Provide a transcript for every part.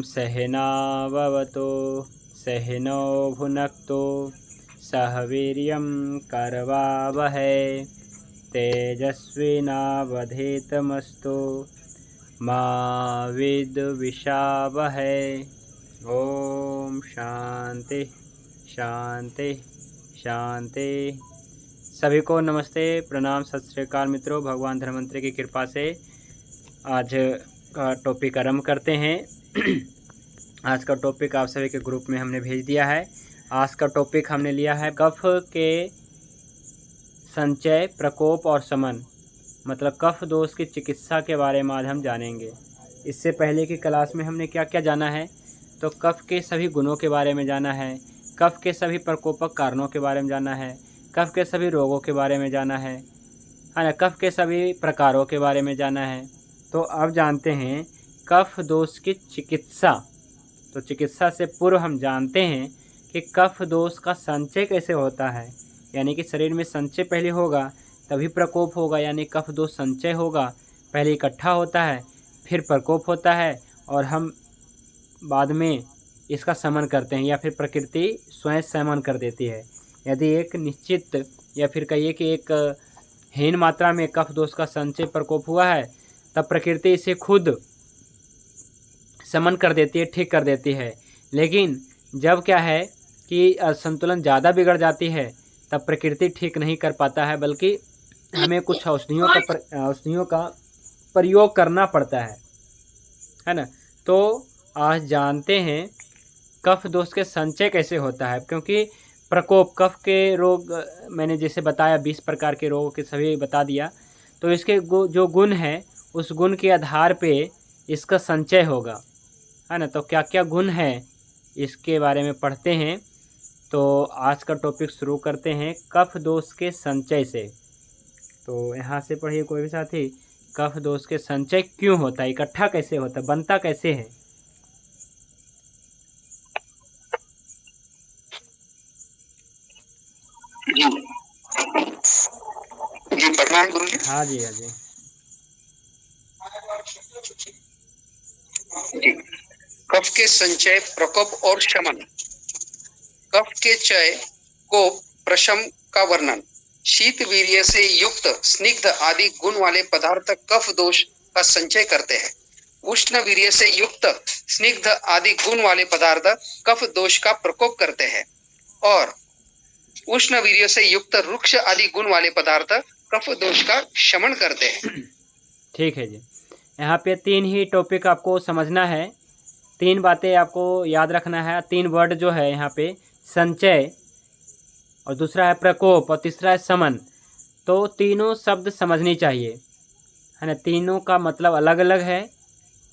सहनाववतु सहनौ भुनक्तु सह वीर्यं करवावहै तेजस्विनावधीतमस्तु मा विद्विषावहै। ओम शांति शांति शांति। सभी को नमस्ते, प्रणाम, सत श्री अकाल मित्रों। भगवान धन्वंतरि की कृपा से आज का टॉपिक आरम्भ करते हैं। आज का टॉपिक आप सभी के ग्रुप में हमने भेज दिया है। आज का टॉपिक हमने लिया है कफ के संचय, प्रकोप और शमन, मतलब कफ दोष की चिकित्सा के बारे में आज हम जानेंगे। इससे पहले की क्लास में हमने क्या क्या जाना है, तो कफ के सभी गुणों के बारे में जाना है, कफ के सभी प्रकोपक कारणों के बारे में जाना है, कफ के सभी रोगों के बारे में जाना है ना, कफ के सभी प्रकारों के बारे में जाना है। तो अब जानते हैं कफ दोष की चिकित्सा। तो चिकित्सा से पूर्व हम जानते हैं कि कफ दोष का संचय कैसे होता है, यानी कि शरीर में संचय पहले होगा तभी प्रकोप होगा, यानी कफ दोष संचय होगा, पहले इकट्ठा होता है फिर प्रकोप होता है और हम बाद में इसका शमन करते हैं या फिर प्रकृति स्वयं शमन कर देती है। यदि एक निश्चित या फिर कहिए कि एक हीन मात्रा में कफ दोष का संचय प्रकोप हुआ है, तब प्रकृति इसे खुद शमन कर देती है, ठीक कर देती है। लेकिन जब क्या है कि संतुलन ज़्यादा बिगड़ जाती है, तब प्रकृति ठीक नहीं कर पाता है, बल्कि हमें कुछ औषधियों का प्रयोग करना पड़ता है ना। तो आज जानते हैं कफ दोष के संचय कैसे होता है, क्योंकि प्रकोप कफ के रोग मैंने जैसे बताया 20 प्रकार के रोगों के सभी बता दिया। तो इसके जो गुण है उस गुण के आधार पे इसका संचय होगा, है ना। तो क्या क्या गुण है इसके बारे में पढ़ते हैं। तो आज का टॉपिक शुरू करते हैं कफ दोष के संचय से। तो यहाँ से पढ़िए कोई भी साथी, कफ दोष के संचय क्यों होता है, इकट्ठा कैसे होता है, बनता कैसे है। जी प्रणाम गुरु जी। हाँ जी हाँ जी। कफ के संचय, प्रकोप और शमन। कफ के चय को प्रशम का वर्णन। शीत वीर्य से युक्त स्निग्ध आदि गुण वाले पदार्थ कफ दोष का संचय करते हैं। उष्ण वीर्य से युक्त स्निग्ध आदि गुण वाले पदार्थ कफ दोष का प्रकोप करते हैं और उष्ण वीर्य से युक्त रुक्ष आदि गुण वाले पदार्थ कफ दोष का शमन करते हैं। ठीक है जी। यहाँ पे 3 ही टॉपिक आपको समझना है, 3 बातें आपको याद रखना है। 3 वर्ड जो है यहाँ पे, संचय और दूसरा है प्रकोप और तीसरा है शमन। तो तीनों शब्द समझनी चाहिए, है ना। तीनों का मतलब अलग अलग है।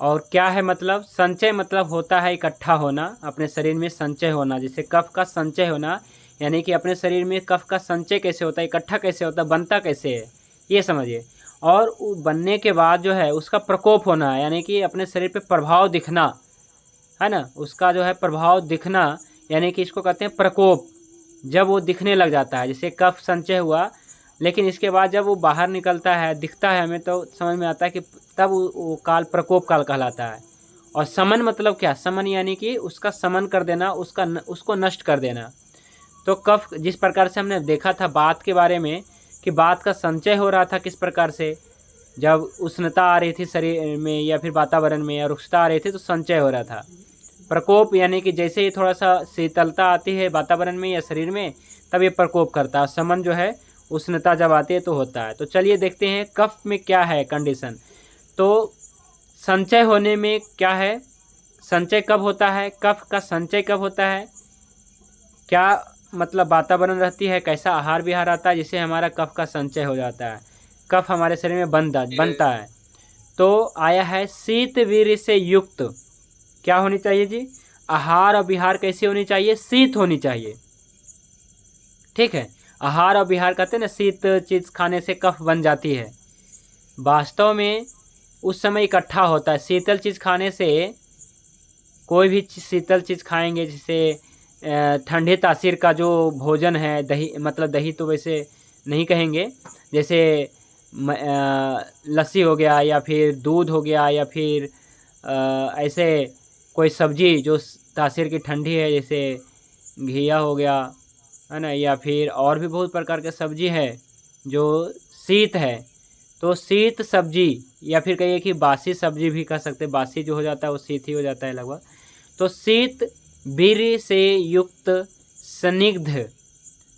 और क्या है मतलब, संचय मतलब होता है इकट्ठा होना, अपने शरीर में संचय होना। जैसे कफ का संचय होना, यानी कि अपने शरीर में कफ का संचय कैसे होता है, इकट्ठा कैसे होता है, बनता कैसे है, ये समझिए। और बनने के बाद जो है उसका प्रकोप होना है, यानी कि अपने शरीर पे प्रभाव दिखना, है ना। उसका जो है प्रभाव दिखना, यानी कि इसको कहते हैं प्रकोप। जब वो दिखने लग जाता है, जैसे कफ संचय हुआ, लेकिन इसके बाद जब वो बाहर निकलता है, दिखता है हमें, तो समझ में आता है कि तब वो काल प्रकोप काल कहलाता है। और शमन मतलब क्या, शमन यानी कि उसका शमन कर देना, उसको नष्ट कर देना। तो कफ जिस प्रकार से हमने देखा था बात के बारे में कि बात का संचय हो रहा था किस प्रकार से, जब उष्णता आ रही थी शरीर में या फिर वातावरण में या रुक्षता आ रही थी तो संचय हो रहा था। प्रकोप यानी कि जैसे ही थोड़ा सा शीतलता आती है वातावरण में या शरीर में, तब ये प्रकोप करता है। शमन जो है उष्णता जब आती है तो होता है। तो चलिए देखते हैं कफ में क्या है कंडीशन। तो संचय होने में क्या है, संचय कब होता है, कफ का संचय कब होता है, क्या मतलब वातावरण रहती है, कैसा आहार विहार आता है जिससे हमारा कफ का संचय हो जाता है, कफ हमारे शरीर में बनता है। तो आया है शीत वीर्य से युक्त, क्या होनी चाहिए जी, आहार और विहार कैसी होनी चाहिए, शीत होनी चाहिए। ठीक है, आहार और विहार कहते हैं ना, शीत चीज़ खाने से कफ बन जाती है। वास्तव में उस समय इकट्ठा होता है। शीतल चीज़ खाने से, कोई भी शीतल चीज़ खाएंगे, जैसे ठंडे तासीर का जो भोजन है, दही, मतलब दही तो वैसे नहीं कहेंगे, जैसे लस्सी हो गया या फिर दूध हो गया या फिर ऐसे कोई सब्जी जो तासीर की ठंडी है, जैसे घिया हो गया, है ना, या फिर और भी बहुत प्रकार के सब्जी है जो शीत है, तो शीत सब्जी या फिर कहिए कि बासी सब्जी भी कह सकते हैं, बासी जो हो जाता है वो शीत ही हो जाता है लगभग। तो शीत वीर्य से युक्त स्निग्ध,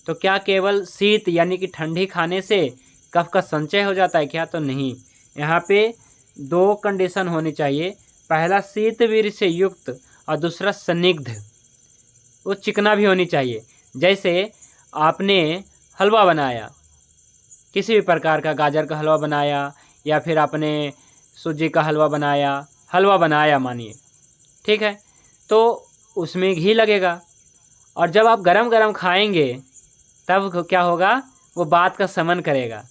तो क्या केवल शीत यानी कि ठंडी खाने से कफ का संचय हो जाता है क्या? तो नहीं, यहाँ पे 2 कंडीशन होनी चाहिए। पहला शीत वीर्य से युक्त और दूसरा स्निग्ध, वो चिकना भी होनी चाहिए। जैसे आपने हलवा बनाया, किसी भी प्रकार का, गाजर का हलवा बनाया या फिर आपने सूजी का हलवा बनाया मानिए, ठीक है, तो उसमें घी लगेगा और जब आप गरम गरम खाएंगे तब क्या होगा, वो बात का समन करेगा।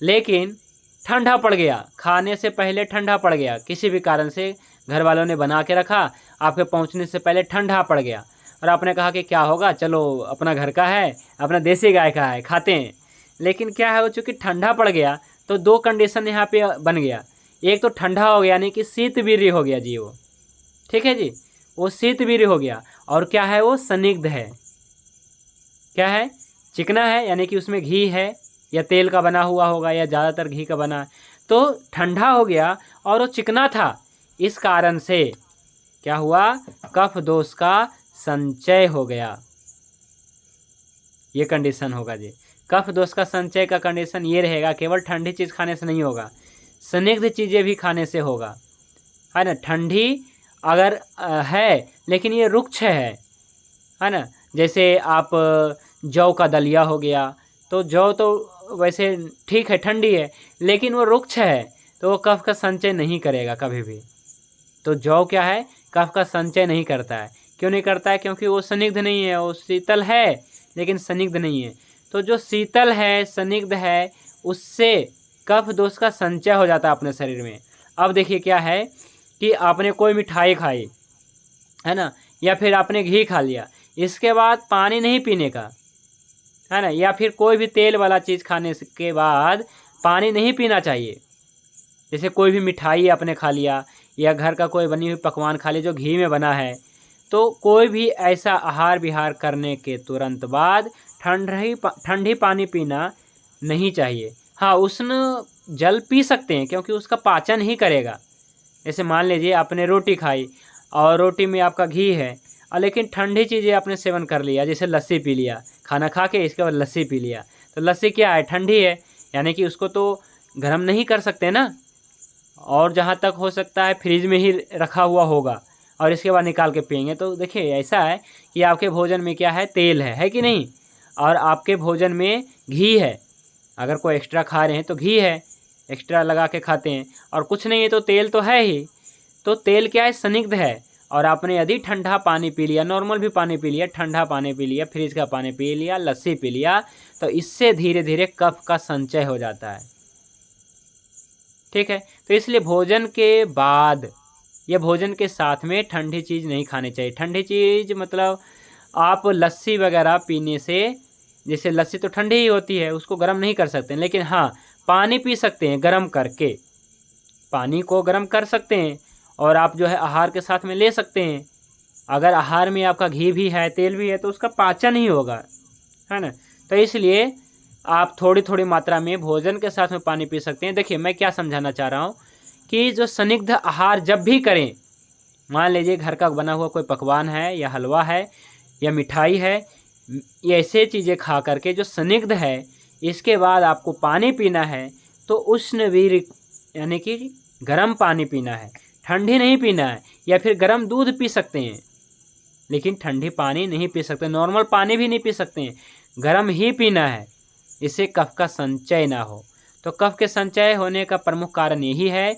लेकिन ठंडा पड़ गया, खाने से पहले ठंडा पड़ गया, किसी भी कारण से घर वालों ने बना के रखा, आपके पहुंचने से पहले ठंडा पड़ गया और आपने कहा कि क्या होगा, चलो अपना घर का है, अपना देसी गाय का है, खाते हैं। लेकिन क्या है, वो चूँकि ठंडा पड़ गया तो 2 कंडीशन यहाँ पे बन गया। एक तो ठंडा हो गया यानी कि शीत वीर्य हो गया जी वो, ठीक है जी, वो शीत वीर्य हो गया। और क्या है, वो स्निग्ध है, क्या है, चिकना है, यानी कि उसमें घी है या तेल का बना हुआ होगा या ज़्यादातर घी का बना, तो ठंडा हो गया और वो चिकना था। इस कारण से क्या हुआ, कफ दोष का संचय हो गया। ये कंडीशन होगा जी। कफ दोष का संचय का कंडीशन ये रहेगा, केवल ठंडी चीज़ खाने से नहीं होगा, स्निग्ध चीज़ें भी खाने से होगा, है ना। ठंडी अगर है लेकिन ये रुक्ष है ना। जैसे आप जौ का दलिया हो गया, तो जौ तो वैसे ठीक है, ठंडी है, लेकिन वो रुक्ष है तो वो कफ का संचय नहीं करेगा कभी भी। तो जौ क्या है, कफ का संचय नहीं करता है। क्यों नहीं करता है? क्योंकि वो स्निग्ध नहीं है, वो शीतल है लेकिन स्निग्ध नहीं है। तो जो शीतल है, स्निग्ध है, उससे कफ दोष का संचय हो जाता है अपने शरीर में। अब देखिए क्या है कि आपने कोई मिठाई खाई, है ना, या फिर आपने घी खा लिया, इसके बाद पानी नहीं पीने का, है ना, या फिर कोई भी तेल वाला चीज़ खाने के बाद पानी नहीं पीना चाहिए। जैसे कोई भी मिठाई आपने खा लिया या घर का कोई बनी हुई पकवान खा लिया जो घी में बना है, तो कोई भी ऐसा आहार विहार करने के तुरंत बाद ठंडी पानी पीना नहीं चाहिए। हाँ, उष्ण जल पी सकते हैं क्योंकि उसका पाचन ही करेगा। जैसे मान लीजिए आपने रोटी खाई और रोटी में आपका घी है, लेकिन ठंडी चीज़ें आपने सेवन कर लिया, जैसे लस्सी पी लिया, खाना खा के इसके बाद लस्सी पी लिया, तो लस्सी क्या है, ठंडी है, यानी कि उसको तो गर्म नहीं कर सकते ना, और जहाँ तक हो सकता है फ्रिज में ही रखा हुआ होगा और इसके बाद निकाल के पिएंगे। तो देखिए ऐसा है कि आपके भोजन में क्या है, तेल है कि नहीं, और आपके भोजन में घी है। अगर कोई एक्स्ट्रा खा रहे हैं तो घी है, एक्स्ट्रा लगा के खाते हैं, और कुछ नहीं है तो तेल तो है ही। तो तेल क्या है, स्निग्ध है। और आपने यदि ठंडा पानी पी लिया, नॉर्मल भी पानी पी लिया, ठंडा पानी पी लिया, फ्रिज का पानी पी लिया, लस्सी पी लिया, तो इससे धीरे धीरे कफ का संचय हो जाता है, ठीक है। तो इसलिए भोजन के बाद या भोजन के साथ में ठंडी चीज़ नहीं खानी चाहिए। ठंडी चीज़ मतलब आप लस्सी वगैरह पीने से, जैसे लस्सी तो ठंडी ही होती है, उसको गर्म नहीं कर सकते, लेकिन हाँ पानी पी सकते हैं गर्म करके, पानी को गर्म कर सकते हैं और आप जो है आहार के साथ में ले सकते हैं। अगर आहार में आपका घी भी है, तेल भी है, तो उसका पाचन ही होगा, है ना। तो इसलिए आप थोड़ी थोड़ी मात्रा में भोजन के साथ में पानी पी सकते हैं। देखिए मैं क्या समझाना चाह रहा हूँ कि जो स्निग्ध आहार जब भी करें, मान लीजिए घर का बना हुआ कोई पकवान है या हलवा है या मिठाई है, ये ऐसे चीज़ें खा करके जो स्निग्ध है, इसके बाद आपको पानी पीना है तो उष्णवीर्य यानी कि गर्म पानी पीना है, ठंडी नहीं पीना है। या फिर गर्म दूध पी सकते हैं लेकिन ठंडी पानी नहीं पी सकते, नॉर्मल पानी भी नहीं पी सकते हैं, गर्म ही पीना है, इससे कफ का संचय ना हो। तो कफ के संचय होने का प्रमुख कारण यही है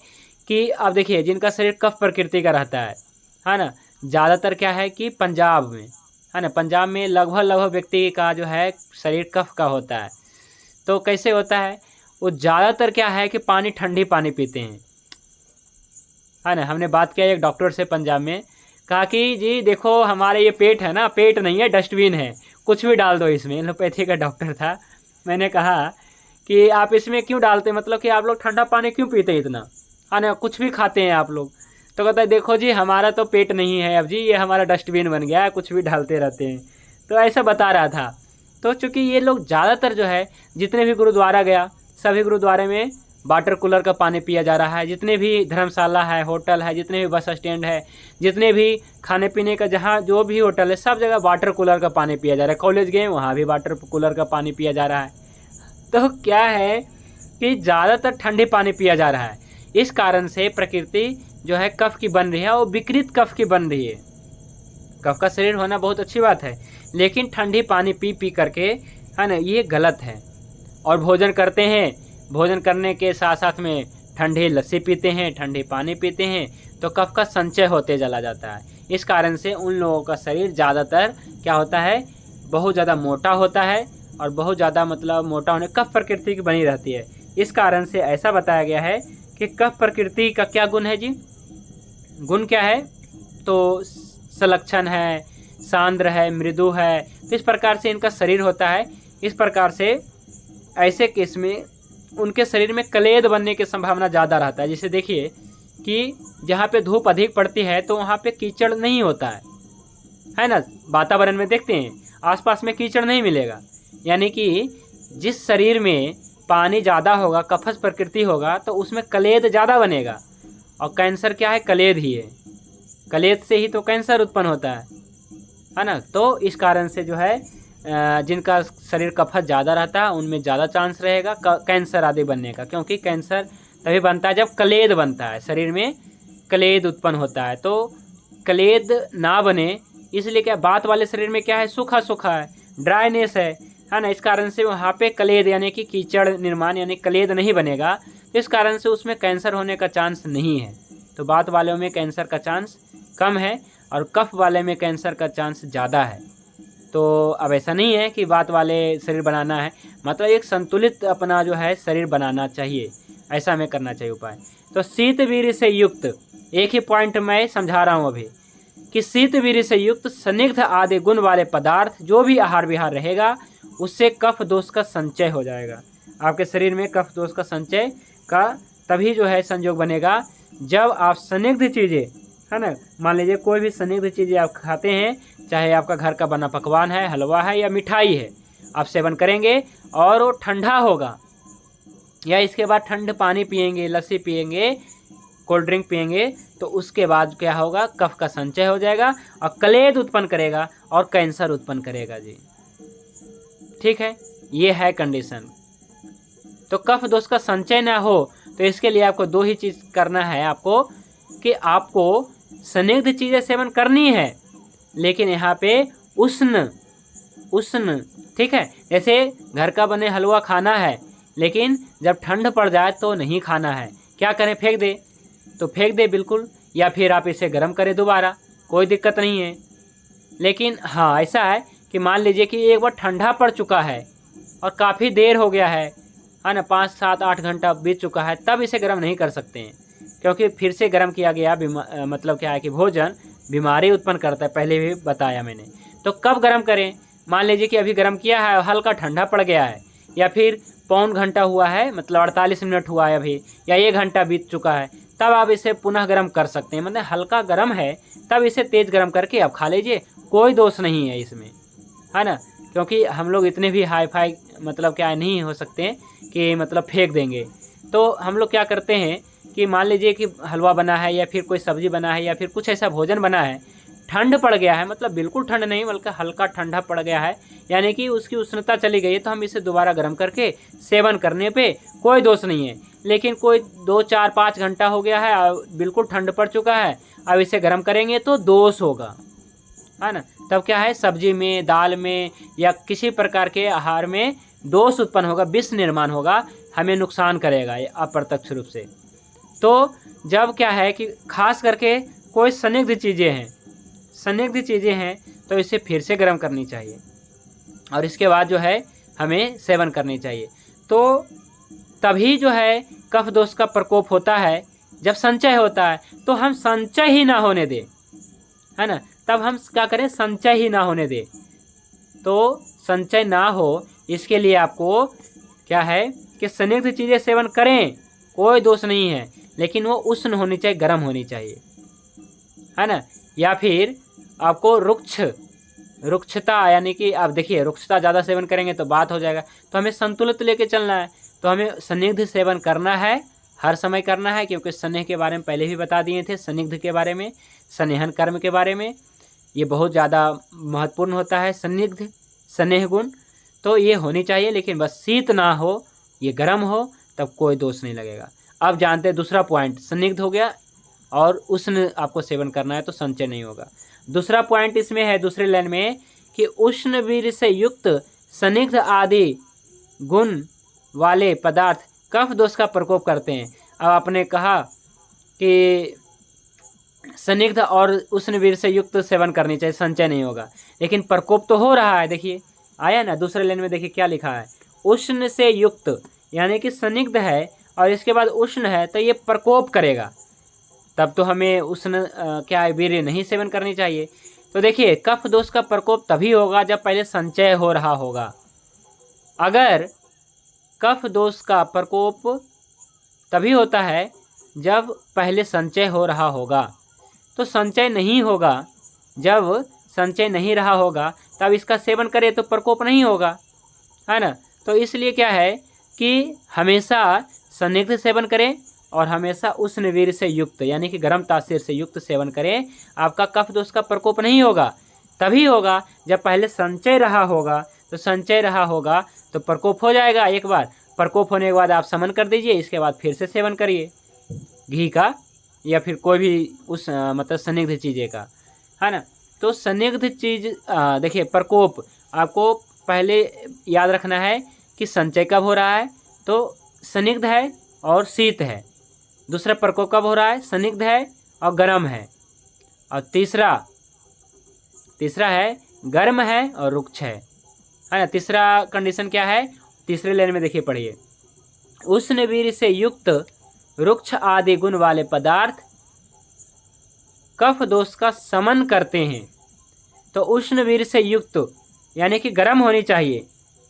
कि अब देखिए जिनका शरीर कफ प्रकृति का रहता है ना, ज़्यादातर क्या है कि पंजाब में, है ना, पंजाब में लगभग व्यक्ति का जो है शरीर कफ का होता है। तो कैसे होता है, वो ज़्यादातर क्या है कि ठंडी पानी पीते हैं, है ना। हमने बात किया एक डॉक्टर से पंजाब में, कहा कि जी देखो हमारे ये पेट है ना, पेट नहीं है डस्टबिन है, कुछ भी डाल दो इसमें। एलोपैथी का डॉक्टर था। मैंने कहा कि आप इसमें क्यों डालते, मतलब कि आप लोग ठंडा पानी क्यों पीते इतना, है ना, कुछ भी खाते हैं आप लोग। तो कहता है देखो जी हमारा तो पेट नहीं है अब जी, ये हमारा डस्टबिन बन गया है, कुछ भी डालते रहते हैं। तो ऐसा बता रहा था। तो चूँकि ये लोग ज़्यादातर जो है जितने भी गुरुद्वारा गया सभी गुरुद्वारे में वाटर कूलर का पानी पिया जा रहा है। जितने भी धर्मशाला है, होटल है, जितने भी बस स्टैंड है, जितने भी खाने पीने का जहाँ जो भी होटल है, सब जगह वाटर कूलर का पानी पिया जा रहा है। कॉलेज गए वहाँ भी वाटर कूलर का पानी पिया जा रहा है। तो क्या है कि ज़्यादातर ठंडे पानी पिया जा रहा है। इस कारण से प्रकृति जो है कफ की बन रही है, वो विकृत कफ की बन रही है। कफ का शरीर होना बहुत अच्छी बात है, लेकिन ठंडी पानी पी पी करके, है ना, ये गलत है। और भोजन करते हैं, भोजन करने के साथ साथ में ठंडी लस्सी पीते हैं, ठंडे पानी पीते हैं, तो कफ का संचय होते चला जाता है। इस कारण से उन लोगों का शरीर ज़्यादातर क्या होता है, बहुत ज़्यादा मोटा होता है। और बहुत ज़्यादा मतलब मोटा होने, कफ प्रकृति की बनी रहती है। इस कारण से ऐसा बताया गया है कि कफ प्रकृति का क्या गुण है जी, गुण क्या है, तो सलक्षण है, सांद्र है, मृदु है। तो इस प्रकार से इनका शरीर होता है। इस प्रकार से ऐसे केस में उनके शरीर में कलेद बनने की संभावना ज़्यादा रहता है। जैसे देखिए कि जहाँ पे धूप अधिक पड़ती है तो वहाँ पे कीचड़ नहीं होता है ना। वातावरण में देखते हैं आसपास में कीचड़ नहीं मिलेगा, यानी कि जिस शरीर में पानी ज़्यादा होगा, कफस प्रकृति होगा, तो उसमें कलेद ज़्यादा बनेगा। और कैंसर क्या है, कलेद ही है। कलेद से ही तो कैंसर उत्पन्न होता है ना। तो इस कारण से जो है जिनका शरीर कफस ज़्यादा रहता है उनमें ज़्यादा चांस रहेगा कैंसर आदि बनने का, क्योंकि कैंसर तभी बनता है जब कलेद बनता है, शरीर में कलेद उत्पन्न होता है। तो कलेद ना बने इसलिए क्या, बात वाले शरीर में क्या है, सूखा सूखा है, ड्राइनेस है ना। इस कारण से वहाँ पे कलेद यानी कि कीचड़ निर्माण यानी कलेद नहीं बनेगा। इस कारण से उसमें कैंसर होने का चांस नहीं है। तो बात वालों में कैंसर का चांस कम है और कफ वाले में कैंसर का चांस ज़्यादा है। तो अब ऐसा नहीं है कि बात वाले शरीर बनाना है, मतलब एक संतुलित अपना जो है शरीर बनाना चाहिए, ऐसा हमें करना चाहिए उपाय। तो शीत वीर्य से युक्त, एक ही पॉइंट मैं समझा रहा हूँ अभी, कि शीत वीर्य से युक्त स्निग्ध आदि गुण वाले पदार्थ जो भी आहार विहार रहेगा उससे कफ दोष का संचय हो जाएगा। आपके शरीर में कफ दोष का संचय का तभी जो है संयोग बनेगा जब आप स्निग्ध चीज़ें, है ना, मान लीजिए कोई भी स्निग्ध चीज़ें आप खाते हैं, चाहे आपका घर का बना पकवान है, हलवा है या मिठाई है, आप सेवन करेंगे और वो ठंडा होगा, या इसके बाद ठंड पानी पिएंगे, लस्सी पिएंगे, कोल्ड ड्रिंक पिएंगे, तो उसके बाद क्या होगा, कफ का संचय हो जाएगा और कलेद उत्पन्न करेगा और कैंसर उत्पन्न करेगा जी। ठीक है, ये है कंडीशन। तो कफ दोष का संचय ना हो तो इसके लिए आपको दो ही चीज़ करना है आपको, कि आपको स्निग्ध चीज़ें सेवन करनी है, लेकिन यहाँ पे उष्ण, ठीक है। जैसे घर का बने हलवा खाना है, लेकिन जब ठंड पड़ जाए तो नहीं खाना है। क्या करें, फेंक दे तो फेंक दे बिल्कुल, या फिर आप इसे गर्म करें दोबारा, कोई दिक्कत नहीं है। लेकिन हाँ, ऐसा है कि मान लीजिए कि एक बार ठंडा पड़ चुका है और काफ़ी देर हो गया है ना, 5, 7, 8 घंटा बीत चुका है, तब इसे गर्म नहीं कर सकते हैं, क्योंकि फिर से गर्म किया गया मतलब क्या है कि भोजन बीमारी उत्पन्न करता है, पहले भी बताया मैंने। तो कब गर्म करें, मान लीजिए कि अभी गर्म किया है, हल्का ठंडा पड़ गया है, या फिर पौन घंटा हुआ है, मतलब 48 मिनट हुआ है अभी, या 1 घंटा बीत चुका है, तब आप इसे पुनः गर्म कर सकते हैं। मतलब हल्का गर्म है तब इसे तेज़ गर्म करके आप खा लीजिए, कोई दोष नहीं है इसमें, है ना। क्योंकि हम लोग इतने भी हाई फाई मतलब क्या नहीं हो सकते हैं कि मतलब फेंक देंगे। तो हम लोग क्या करते हैं कि मान लीजिए कि हलवा बना है या फिर कोई सब्ज़ी बना है या फिर कुछ ऐसा भोजन बना है, ठंड पड़ गया है, मतलब बिल्कुल ठंड नहीं बल्कि हल्का ठंडा पड़ गया है, यानी कि उसकी उष्णता चली गई है, तो हम इसे दोबारा गर्म करके सेवन करने पे कोई दोष नहीं है। लेकिन कोई 2, 4, 5 घंटा हो गया है, बिल्कुल ठंड पड़ चुका है, अब इसे गर्म करेंगे तो दोष होगा, है ना। तब क्या है, सब्जी में, दाल में या किसी प्रकार के आहार में दोष उत्पन्न होगा, विष निर्माण होगा, हमें नुकसान करेगा अप्रत्यक्ष रूप से। तो जब क्या है कि खास करके कोई स्निग्ध चीज़ें हैं तो इसे फिर से गर्म करनी चाहिए और इसके बाद जो है हमें सेवन करनी चाहिए। तो तभी जो है कफ दोष का प्रकोप होता है, जब संचय होता है, तो हम संचय ही ना होने दें, है ना। तब हम क्या करें, संचय ही ना होने दें। तो संचय ना हो इसके लिए आपको क्या है कि स्निग्ध चीज़ें सेवन करें, कोई दोष नहीं है, लेकिन वो उष्ण होनी चाहिए, गर्म होनी चाहिए। है ना, या फिर आपको रुक्षता, यानी कि आप देखिए रुक्षता ज़्यादा सेवन करेंगे तो बात हो जाएगा। तो हमें संतुलित लेके चलना है, तो हमें स्निग्ध सेवन करना है, हर समय करना है, क्योंकि स्नेह के बारे में पहले भी बता दिए थे, स्निग्ध के बारे में, स्नेहन कर्म के बारे में, ये बहुत ज़्यादा महत्वपूर्ण होता है स्निग्ध स्नेह गुण। तो ये होनी चाहिए, लेकिन बस शीत ना हो, ये गर्म हो, तब कोई दोष नहीं लगेगा। अब जानते हैं दूसरा पॉइंट, स्निग्ध हो गया और उष्ण आपको सेवन करना है तो संचय नहीं होगा। दूसरा पॉइंट इसमें है दूसरे लाइन में कि उष्ण वीर्य से युक्त स्निग्ध आदि गुण वाले पदार्थ कफ दोष का प्रकोप करते हैं। अब आपने कहा कि स्निग्ध और उष्ण वीर्य से युक्त सेवन करनी चाहिए, संचय नहीं होगा, लेकिन प्रकोप तो हो रहा है। देखिए आया ना दूसरे लाइन में, देखिए क्या लिखा है, उष्ण से युक्त, यानी कि स्निग्ध है और इसके बाद उष्ण है, तो ये प्रकोप करेगा, तब तो हमें उष्ण क्या वीर्य नहीं सेवन करनी चाहिए। तो देखिए कफ दोष का प्रकोप तभी होगा जब पहले संचय हो रहा होगा। अगर कफ दोष का प्रकोप तभी होता है जब पहले संचय हो रहा होगा, तो संचय नहीं होगा, जब संचय नहीं रहा होगा तब इसका सेवन करें तो प्रकोप नहीं होगा, है ना। तो इसलिए क्या है कि हमेशा स्निग्ध सेवन करें और हमेशा उष्ण वीर्य से युक्त, यानी कि गर्म तासीर से युक्त सेवन करें, आपका कफ दोष का प्रकोप नहीं होगा। तभी होगा जब पहले संचय रहा होगा, तो संचय रहा होगा तो प्रकोप हो जाएगा। एक बार प्रकोप होने के बाद आप शमन कर दीजिए, इसके बाद फिर से सेवन करिए घी का या फिर कोई भी उस मतलब स्निग्ध चीज़ें का, है ना। तो स्निग्ध चीज़ देखिए प्रकोप आपको पहले याद रखना है कि संचय कब हो रहा है, तो स्निग्ध है और शीत है। दूसरा प्रकोप कब हो रहा है, स्निग्ध है और गर्म है। और तीसरा है गर्म है और रुक्ष है ना। तीसरा कंडीशन क्या है, तीसरे लाइन में देखिए पढ़िए, उष्ण वीर्य से युक्त रुक्ष आदि गुण वाले पदार्थ कफ दोष का शमन करते हैं। तो उष्ण वीर्य से युक्त यानी कि गर्म होनी चाहिए,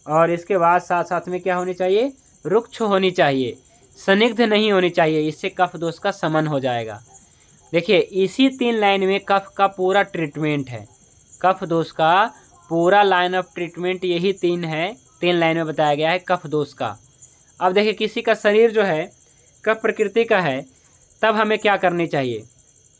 और इसके बाद साथ साथ में क्या होनी चाहिए, रुक्ष होनी चाहिए, स्निग्ध नहीं होनी चाहिए, इससे कफ दोष का शमन हो जाएगा। देखिए इसी 3 लाइन में कफ का पूरा ट्रीटमेंट है, कफ दोष का पूरा लाइन ऑफ ट्रीटमेंट यही 3 है, 3 लाइन में बताया गया है कफ दोष का। अब देखिए किसी का शरीर जो है कफ प्रकृति का है, तब हमें क्या करनी चाहिए,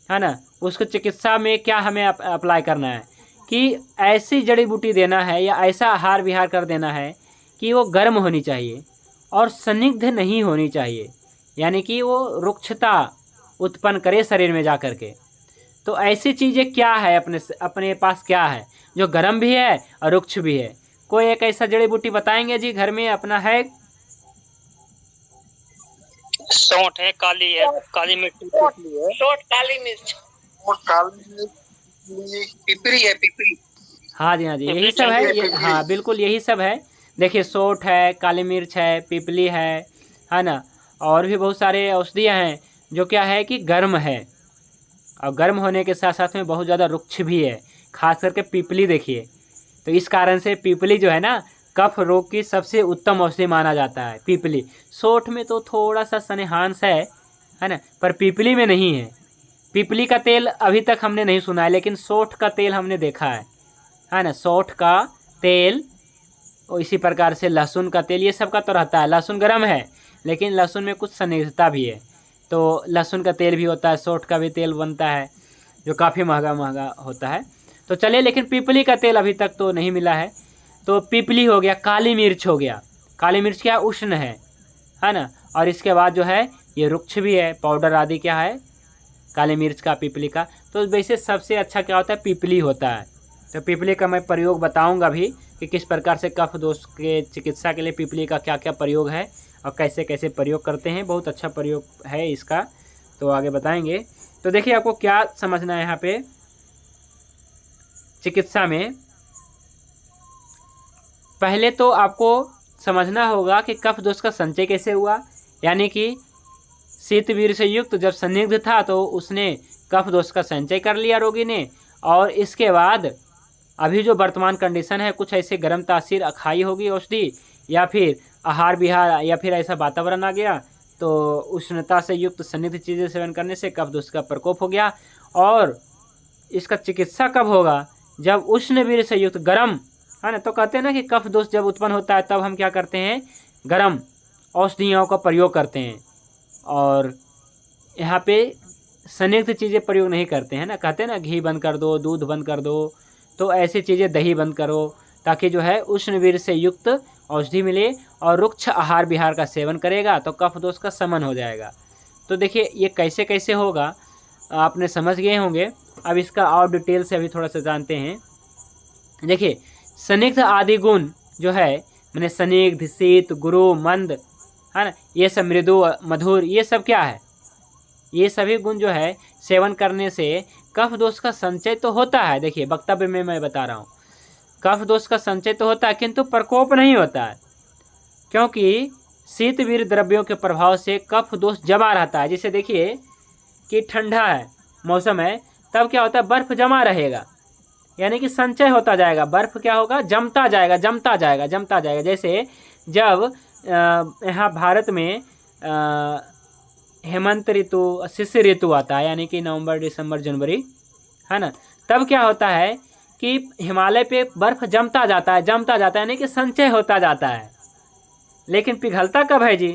है ना, उसको चिकित्सा में क्या हमें अप्लाई करना है कि ऐसी जड़ी बूटी देना है या ऐसा आहार विहार कर देना है कि वो गर्म होनी चाहिए और स्निग्ध नहीं होनी चाहिए, यानी कि वो रुक्षता उत्पन्न करे शरीर में जा कर के। तो ऐसी चीज़ें क्या है अपने पास क्या है जो गर्म भी है और रुक्ष भी है, कोई एक ऐसा जड़ी बूटी बताएंगे जी घर में अपना है? सौंठ है, काली है, काली मिर्च, सौंठ, काली मिर्च और पिपरी है, पिपरी। हाँ जी यही सब है हाँ बिल्कुल यही सब है। देखिए सौंठ है, काली मिर्च है, पिपली है ना, और भी बहुत सारे औषधियाँ हैं जो क्या है कि गर्म है, और गर्म होने के साथ साथ में बहुत ज़्यादा रुक्ष भी है, खास करके पिपली देखिए। तो इस कारण से पिपली जो है ना कफ रोग की सबसे उत्तम औषधि माना जाता है पिपली। सौंठ में तो थोड़ा सा स्नेहांश है ना, पर पिपली में नहीं है। पिपली का तेल अभी तक हमने नहीं सुना है, लेकिन सौंठ का तेल हमने देखा है ना, सौंठ का तेल। और इसी प्रकार से लहसुन का तेल, ये सब का तो रहता है। लहसुन गर्म है लेकिन लहसुन में कुछ स्निग्धता भी है, तो लहसुन का तेल भी होता है, सौंठ का भी तेल बनता है जो काफ़ी महंगा होता है। तो चलिए, लेकिन पिपली का तेल अभी तक तो नहीं मिला है। तो पिपली हो गया, काली मिर्च हो गया, काली मिर्च क्या उष्ण है ना, और इसके बाद जो है ये रुक्ष भी है, पाउडर आदि क्या है काली मिर्च का, पिपली का। तो वैसे सबसे अच्छा क्या होता है, पिपली होता है। तो पिपली का मैं प्रयोग बताऊंगा भी कि किस प्रकार से कफ दोष के चिकित्सा के लिए पिपली का क्या क्या प्रयोग है और कैसे कैसे प्रयोग करते हैं। बहुत अच्छा प्रयोग है इसका, तो आगे बताएंगे। तो देखिए आपको क्या समझना है यहाँ पे चिकित्सा में, पहले तो आपको समझना होगा कि कफ दोष का संचय कैसे हुआ, यानी कि शीत वीर्य से युक्त जब संदिग्ध था तो उसने कफ दोष का संचय कर लिया रोगी ने, और इसके बाद अभी जो वर्तमान कंडीशन है कुछ ऐसे गर्म तासीर खाई होगी औषधि, या फिर आहार विहार, या फिर ऐसा वातावरण आ गया तो उष्णता से युक्त संदिग्ध चीज़ें सेवन करने से कफ दोष का प्रकोप हो गया, और इसका चिकित्सा कब होगा? जब उष्ण वीर्य से युक्त गर्म, है ना, तो कहते हैं ना कि कफ दोष जब उत्पन्न होता है तब हम क्या करते हैं, गर्म औषधियों का प्रयोग करते हैं, और यहाँ पे संदिग्ध चीज़ें प्रयोग नहीं करते हैं ना। कहते हैं ना घी बंद कर दो, दूध बंद कर दो, तो ऐसी चीज़ें, दही बंद करो, ताकि जो है उष्ण वीर्य से युक्त औषधि मिले, और रुक्ष आहार विहार का सेवन करेगा तो कफ दोष का शमन हो जाएगा। तो देखिए ये कैसे कैसे होगा आपने समझ गए होंगे। अब इसका और डिटेल से अभी थोड़ा सा जानते हैं। देखिए स्निग्ध आदि गुण जो है, मैंने स्निग्ध, शीत, गुरु, मंद, है ना, ये सब, मृदु, मधुर, ये सब क्या है, ये सभी गुण जो है सेवन करने से कफ दोष का संचय तो होता है। देखिए वक्तव्य में मैं बता रहा हूँ, कफ दोष का संचय तो होता है किंतु प्रकोप नहीं होता है, क्योंकि शीतवीर द्रव्यों के प्रभाव से कफ दोष जमा रहता है। जैसे देखिए कि ठंडा है, मौसम है, तब क्या होता है, बर्फ जमा रहेगा, यानी कि संचय होता जाएगा, बर्फ क्या होगा, जमता जाएगा, जमता जाएगा, जमता जाएगा। जैसे जब यहाँ भारत में हेमंत ऋतु, शिशिर ऋतु आता है, यानी कि नवंबर, दिसंबर, जनवरी, है ना, तब क्या होता है कि हिमालय पे बर्फ जमता जाता है, जमता जाता है, यानी कि संचय होता जाता है। लेकिन पिघलता कब है जी?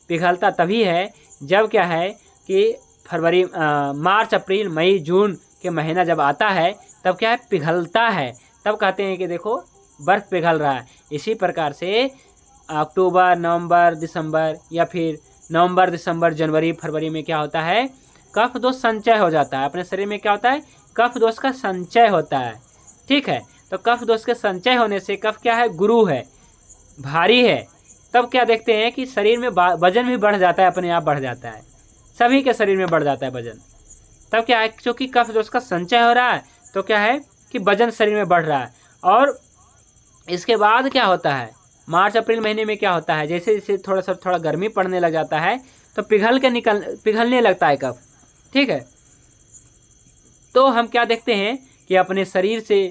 पिघलता तभी है जब क्या है कि फरवरी, मार्च, अप्रैल, मई, जून के महीना जब आता है तब क्या है, पिघलता है, तब कहते हैं कि देखो बर्फ़ पिघल रहा है। इसी प्रकार से अक्टूबर, नवंबर, दिसंबर, या फिर नवंबर, दिसंबर, जनवरी, फरवरी में क्या होता है, कफ दोष संचय हो जाता है। अपने शरीर में क्या होता है, कफ दोष का संचय होता है। ठीक है, तो कफ दोष के संचय होने से, कफ क्या है, गुरु है, भारी है, तब क्या देखते हैं कि शरीर में वजन भी बढ़ जाता है, अपने आप बढ़ जाता है, सभी के शरीर में बढ़ जाता है वजन। तब क्या है, क्योंकि कफ दोष का संचय हो रहा है तो क्या है कि वजन शरीर में बढ़ रहा है। और इसके बाद क्या होता है, मार्च अप्रैल महीने में क्या होता है, जैसे जैसे थोड़ा गर्मी पड़ने लग जाता है तो पिघलने लगता है कफ। ठीक है, तो हम क्या देखते हैं कि अपने शरीर से,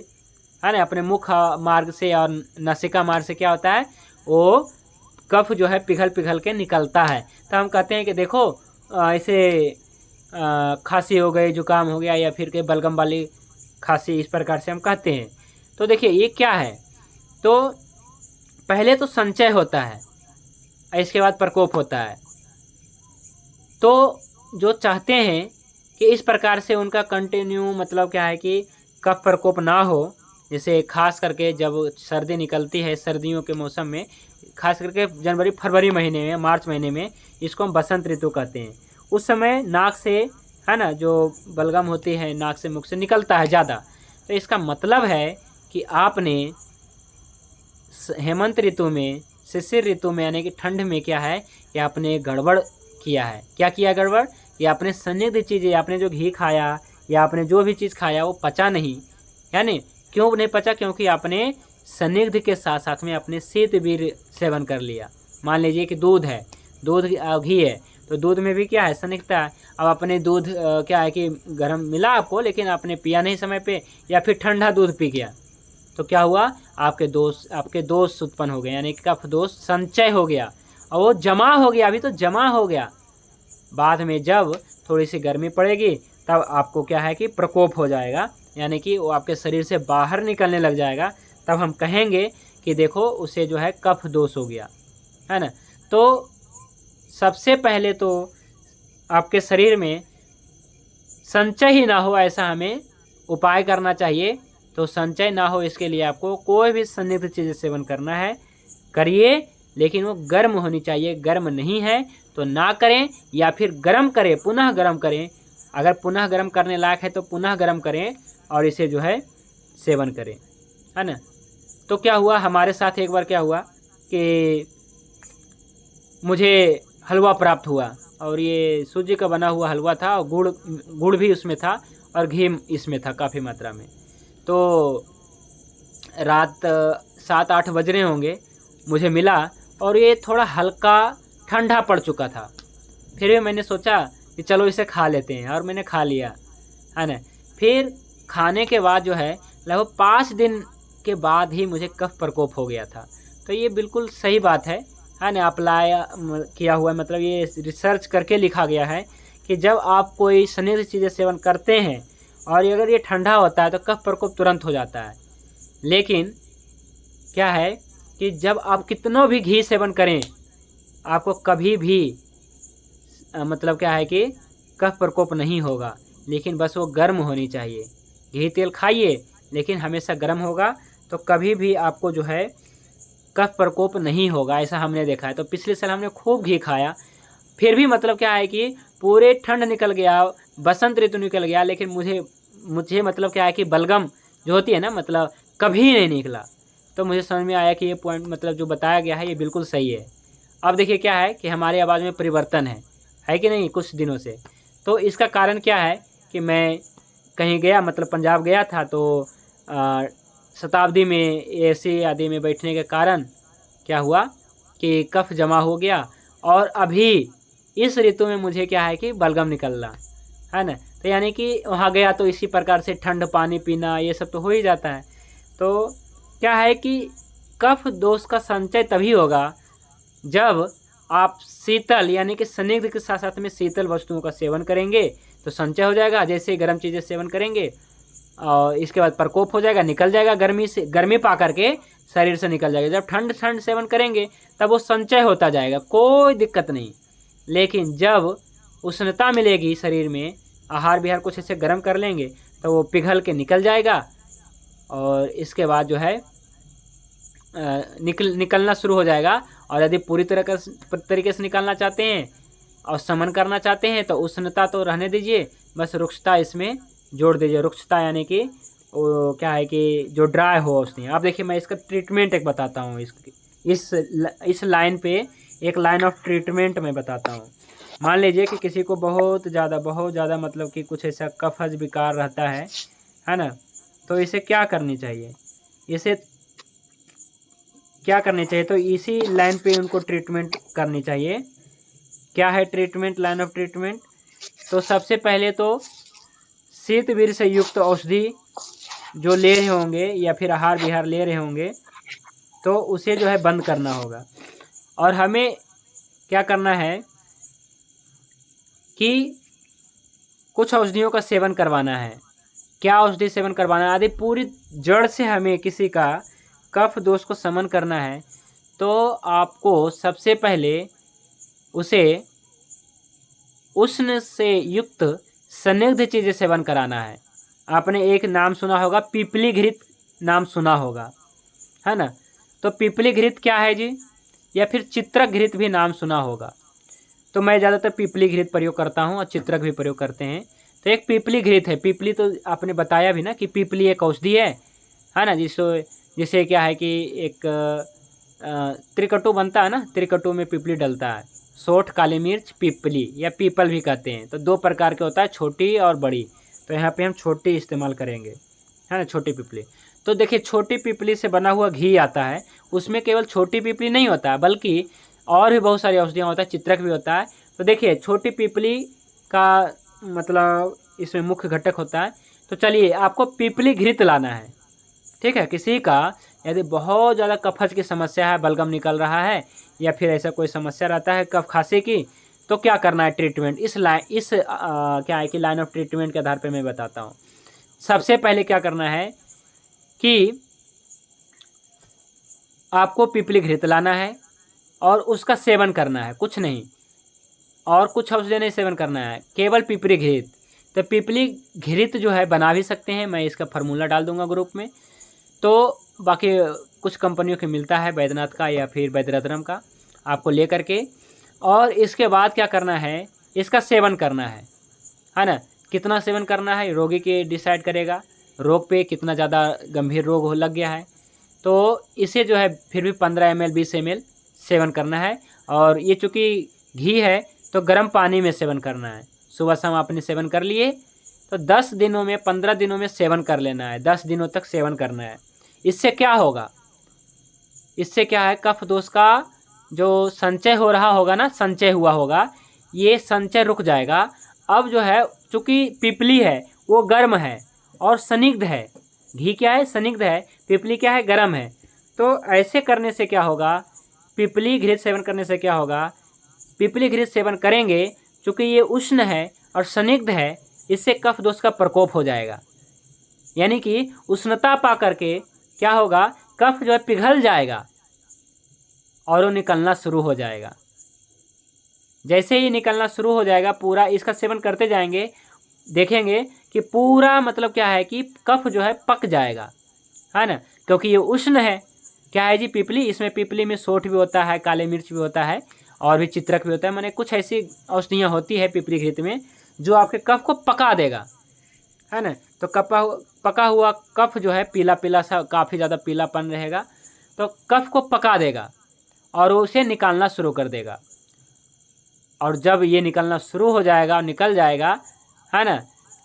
है ना, अपने मुख मार्ग से और नासिका मार्ग से क्या होता है, वो कफ जो है पिघल के निकलता है। तो हम कहते हैं कि देखो ऐसे खांसी हो गई, जुकाम हो गया, या फिर के बलगम वाली खांसी, इस प्रकार से हम कहते हैं। तो देखिए ये क्या है, तो पहले तो संचय होता है, इसके बाद प्रकोप होता है। तो जो चाहते हैं कि इस प्रकार से उनका कंटिन्यू, मतलब क्या है कि कफ प्रकोप ना हो, जैसे खास करके जब सर्दी निकलती है, सर्दियों के मौसम में, खास करके जनवरी, फरवरी महीने में, मार्च महीने में, इसको हम बसंत ऋतु कहते हैं। उस समय नाक से, है ना, जो बलगम होती है नाक से, मुख से निकलता है ज़्यादा। तो इसका मतलब है कि आपने हेमंत ऋतु में, शिशिर ऋतु में, यानी कि ठंड में क्या है कि आपने गड़बड़ किया है। क्या किया गड़बड़? कि आपने संदिग्ध चीज़ें, आपने जो घी खाया या आपने जो भी चीज़ खाया वो पचा नहीं, यानी क्यों नहीं पचा, क्योंकि आपने संदिग्ध के साथ साथ में अपने शीतवीर सेवन कर लिया। मान लीजिए कि दूध है, दूध घी है, तो दूध में भी क्या है, संदिग्धता है। अब अपने दूध क्या है कि गर्म मिला आपको, लेकिन आपने पिया नहीं समय पे, या फिर ठंडा दूध पी गया, तो क्या हुआ, आपके दोष उत्पन्न हो गए, यानी कफ दोष संचय हो गया, और वो जमा हो गया। अभी तो जमा हो गया, बाद में जब थोड़ी सी गर्मी पड़ेगी तब आपको क्या है कि प्रकोप हो जाएगा, यानी कि वो आपके शरीर से बाहर निकलने लग जाएगा। तब हम कहेंगे कि देखो उसे जो है कफ दोष हो गया, है ना। तो सबसे पहले तो आपके शरीर में संचय ही ना हो, ऐसा हमें उपाय करना चाहिए। तो संचय ना हो इसके लिए आपको कोई भी संदिग्ध चीज़ सेवन करना है, करिए, लेकिन वो गर्म होनी चाहिए। गर्म नहीं है तो ना करें, या फिर गर्म करें, पुनः गर्म करें। अगर पुनः गर्म करने लायक है तो पुनः गर्म करें और इसे जो है सेवन करें, है ना। तो क्या हुआ, हमारे साथ एक बार क्या हुआ कि मुझे हलवा प्राप्त हुआ, और ये सूजी का बना हुआ हलवा था, और गुड़ भी उसमें था, और घी इसमें था काफ़ी मात्रा में। तो रात 7-8 बज रहे होंगे, मुझे मिला, और ये थोड़ा हल्का ठंडा पड़ चुका था। फिर भी मैंने सोचा कि चलो इसे खा लेते हैं, और मैंने खा लिया, है ना। फिर खाने के बाद जो है लगभग 5 दिन के बाद ही मुझे कफ प्रकोप हो गया था। तो ये बिल्कुल सही बात है ना, अप्लाई किया हुआ है, मतलब ये रिसर्च करके लिखा गया है कि जब आप कोई संदिग्ध चीज़ें सेवन करते हैं और अगर ये ठंडा होता है तो कफ प्रकोप तुरंत हो जाता है। लेकिन क्या है कि जब आप कितना भी घी सेवन करें आपको कभी भी मतलब क्या है कि कफ प्रकोप नहीं होगा, लेकिन बस वो गर्म होनी चाहिए। घी तेल खाइए लेकिन हमेशा गर्म होगा तो कभी भी आपको जो है कफ प्रकोप नहीं होगा, ऐसा हमने देखा है। तो पिछले साल हमने खूब घी खाया, फिर भी मतलब क्या है कि पूरे ठंड निकल गया, बसंत ऋतु निकल गया, लेकिन मुझे मतलब क्या है कि बलगम जो होती है ना, मतलब कभी नहीं निकला। तो मुझे समझ में आया कि ये पॉइंट मतलब जो बताया गया है ये बिल्कुल सही है। अब देखिए क्या है कि हमारी आवाज़ में परिवर्तन है कि नहीं कुछ दिनों से। तो इसका कारण क्या है कि मैं कहीं गया, मतलब पंजाब गया था, तो शताब्दी में एसी आदि में बैठने के कारण क्या हुआ कि कफ जमा हो गया, और अभी इस ऋतु में मुझे क्या है कि बलगम निकल रहा है ना। तो यानी कि वहाँ गया तो इसी प्रकार से ठंड पानी पीना ये सब तो हो ही जाता है। तो क्या है कि कफ दोष का संचय तभी होगा जब आप शीतल यानी कि स्निग्ध के साथ साथ में शीतल वस्तुओं का सेवन करेंगे तो संचय हो जाएगा। जैसे गर्म चीज़ें सेवन करेंगे और इसके बाद प्रकोप हो जाएगा, निकल जाएगा, गर्मी पा करके शरीर से निकल जाएगा। जब ठंड सेवन करेंगे तब वो संचय होता जाएगा, कोई दिक्कत नहीं। लेकिन जब उष्णता मिलेगी शरीर में, आहार विहार कुछ ऐसे गर्म कर लेंगे तो वो पिघल के निकल जाएगा, और इसके बाद जो है निकलना शुरू हो जाएगा। और यदि पूरी तरीके से निकालना चाहते हैं और शमन करना चाहते हैं तो उष्णता तो रहने दीजिए, बस रुक्षता इसमें जोड़ दीजिए। रुक्षता यानी कि वो क्या है कि जो ड्राई हो उसमें। अब देखिए मैं इसका ट्रीटमेंट एक बताता हूँ, इस लाइन पे एक लाइन ऑफ ट्रीटमेंट मैं बताता हूँ। मान लीजिए कि किसी को बहुत ज़्यादा मतलब कि कुछ ऐसा कफज विकार रहता है ना, तो इसे क्या करनी चाहिए, तो इसी लाइन पे उनको ट्रीटमेंट करनी चाहिए। क्या है ट्रीटमेंट, लाइन ऑफ ट्रीटमेंट? तो सबसे पहले तो शीतवीर्य से युक्त औषधि जो ले रहे होंगे या फिर आहार विहार ले रहे होंगे तो उसे जो है बंद करना होगा। और हमें क्या करना है कि कुछ औषधियों का सेवन करवाना है। क्या औषधि सेवन करवाना है? यदि पूरी जड़ से हमें किसी का कफ दोष को शमन करना है तो आपको सबसे पहले उसे उष्ण से युक्त स्निग्ध चीज़ें सेवन कराना है। आपने एक नाम सुना होगा, पीपली घृत नाम सुना होगा, है ना। तो पीपली घृत क्या है जी, या फिर चित्रक घृत भी नाम सुना होगा। तो मैं ज़्यादातर पीपली घृत प्रयोग करता हूँ और चित्रक भी प्रयोग करते हैं। तो एक पीपली घृत है। पीपली तो आपने बताया भी ना कि पीपली एक औषधि है ना, जिससे क्या है कि एक त्रिकटु बनता है ना, त्रिकटु में पीपली डलता है। सोठ, काली मिर्च, पीपली या पीपल भी कहते हैं। तो दो प्रकार के होता है, छोटी और बड़ी। तो यहाँ पे हम छोटी इस्तेमाल करेंगे, है ना, छोटी पीपली। तो देखिए छोटी पीपली से बना हुआ घी आता है, उसमें केवल छोटी पीपली नहीं होता है बल्कि और भी बहुत सारी औषधियाँ होता है, चित्रक भी होता है। तो देखिए छोटी पीपली का मतलब इसमें मुख्य घटक होता है। तो चलिए आपको पीपली घृत लाना है, ठीक है। किसी का यदि बहुत ज़्यादा कफज की समस्या है, बलगम निकल रहा है या फिर ऐसा कोई समस्या रहता है कफ खांसी की, तो क्या करना है ट्रीटमेंट, क्या है कि लाइन ऑफ ट्रीटमेंट के आधार पे मैं बताता हूँ। सबसे पहले क्या करना है कि आपको पीपली घृत लाना है और उसका सेवन करना है, कुछ नहीं, और कुछ औषधि नहीं सेवन करना है, केवल पीपली घृत। तो पीपली घृत जो है बना भी सकते हैं, मैं इसका फार्मूला डाल दूंगा ग्रुप में। तो बाकी कुछ कंपनियों के मिलता है, बैद्यनाथ का या फिर वैद्यरत्नम का, आपको ले करके और इसके बाद क्या करना है, इसका सेवन करना है ना। कितना सेवन करना है रोगी के डिसाइड करेगा, रोग पे कितना ज़्यादा गंभीर रोग हो लग गया है। तो इसे जो है फिर भी 15 ml 20 ml सेवन करना है। और ये चूँकि घी है तो गर्म पानी में सेवन करना है। सुबह शाम आपने सेवन कर लिए तो 10 दिनों में 15 दिनों में सेवन कर लेना है, 10 दिनों तक सेवन करना है। इससे क्या होगा, इससे क्या है, कफ दोष का जो संचय हो रहा होगा ना, संचय हुआ होगा, ये संचय रुक जाएगा। अब जो है चूँकि पीपली है वो गर्म है और स्निग्ध है, घी क्या है, स्निग्ध है, पीपली क्या है, गर्म है। तो ऐसे करने से क्या होगा, पीपली घृत सेवन करने से क्या होगा, पीपली घृत सेवन करेंगे चूँकि ये उष्ण है और स्निग्ध है, इससे कफ दोष का प्रकोप हो जाएगा। यानी कि उष्णता पा करके क्या होगा, कफ जो है पिघल जाएगा और वो निकलना शुरू हो जाएगा। जैसे ही निकलना शुरू हो जाएगा, पूरा इसका सेवन करते जाएंगे, देखेंगे कि पूरा मतलब क्या है कि कफ जो है पक जाएगा, है ना, क्योंकि ये उष्ण है। क्या है जी, पीपली, इसमें पीपली में सोंठ भी होता है, काले मिर्च भी होता है और भी चित्रक भी होता है, माने कुछ ऐसी औषधियाँ होती है पीपली घृत में जो आपके कफ को पका देगा, है ना। तो पका हुआ कफ जो है पीला पीला सा, काफ़ी ज़्यादा पीलापन रहेगा, तो कफ को पका देगा और उसे निकालना शुरू कर देगा। और जब ये निकलना शुरू हो जाएगा और निकल जाएगा, है ना,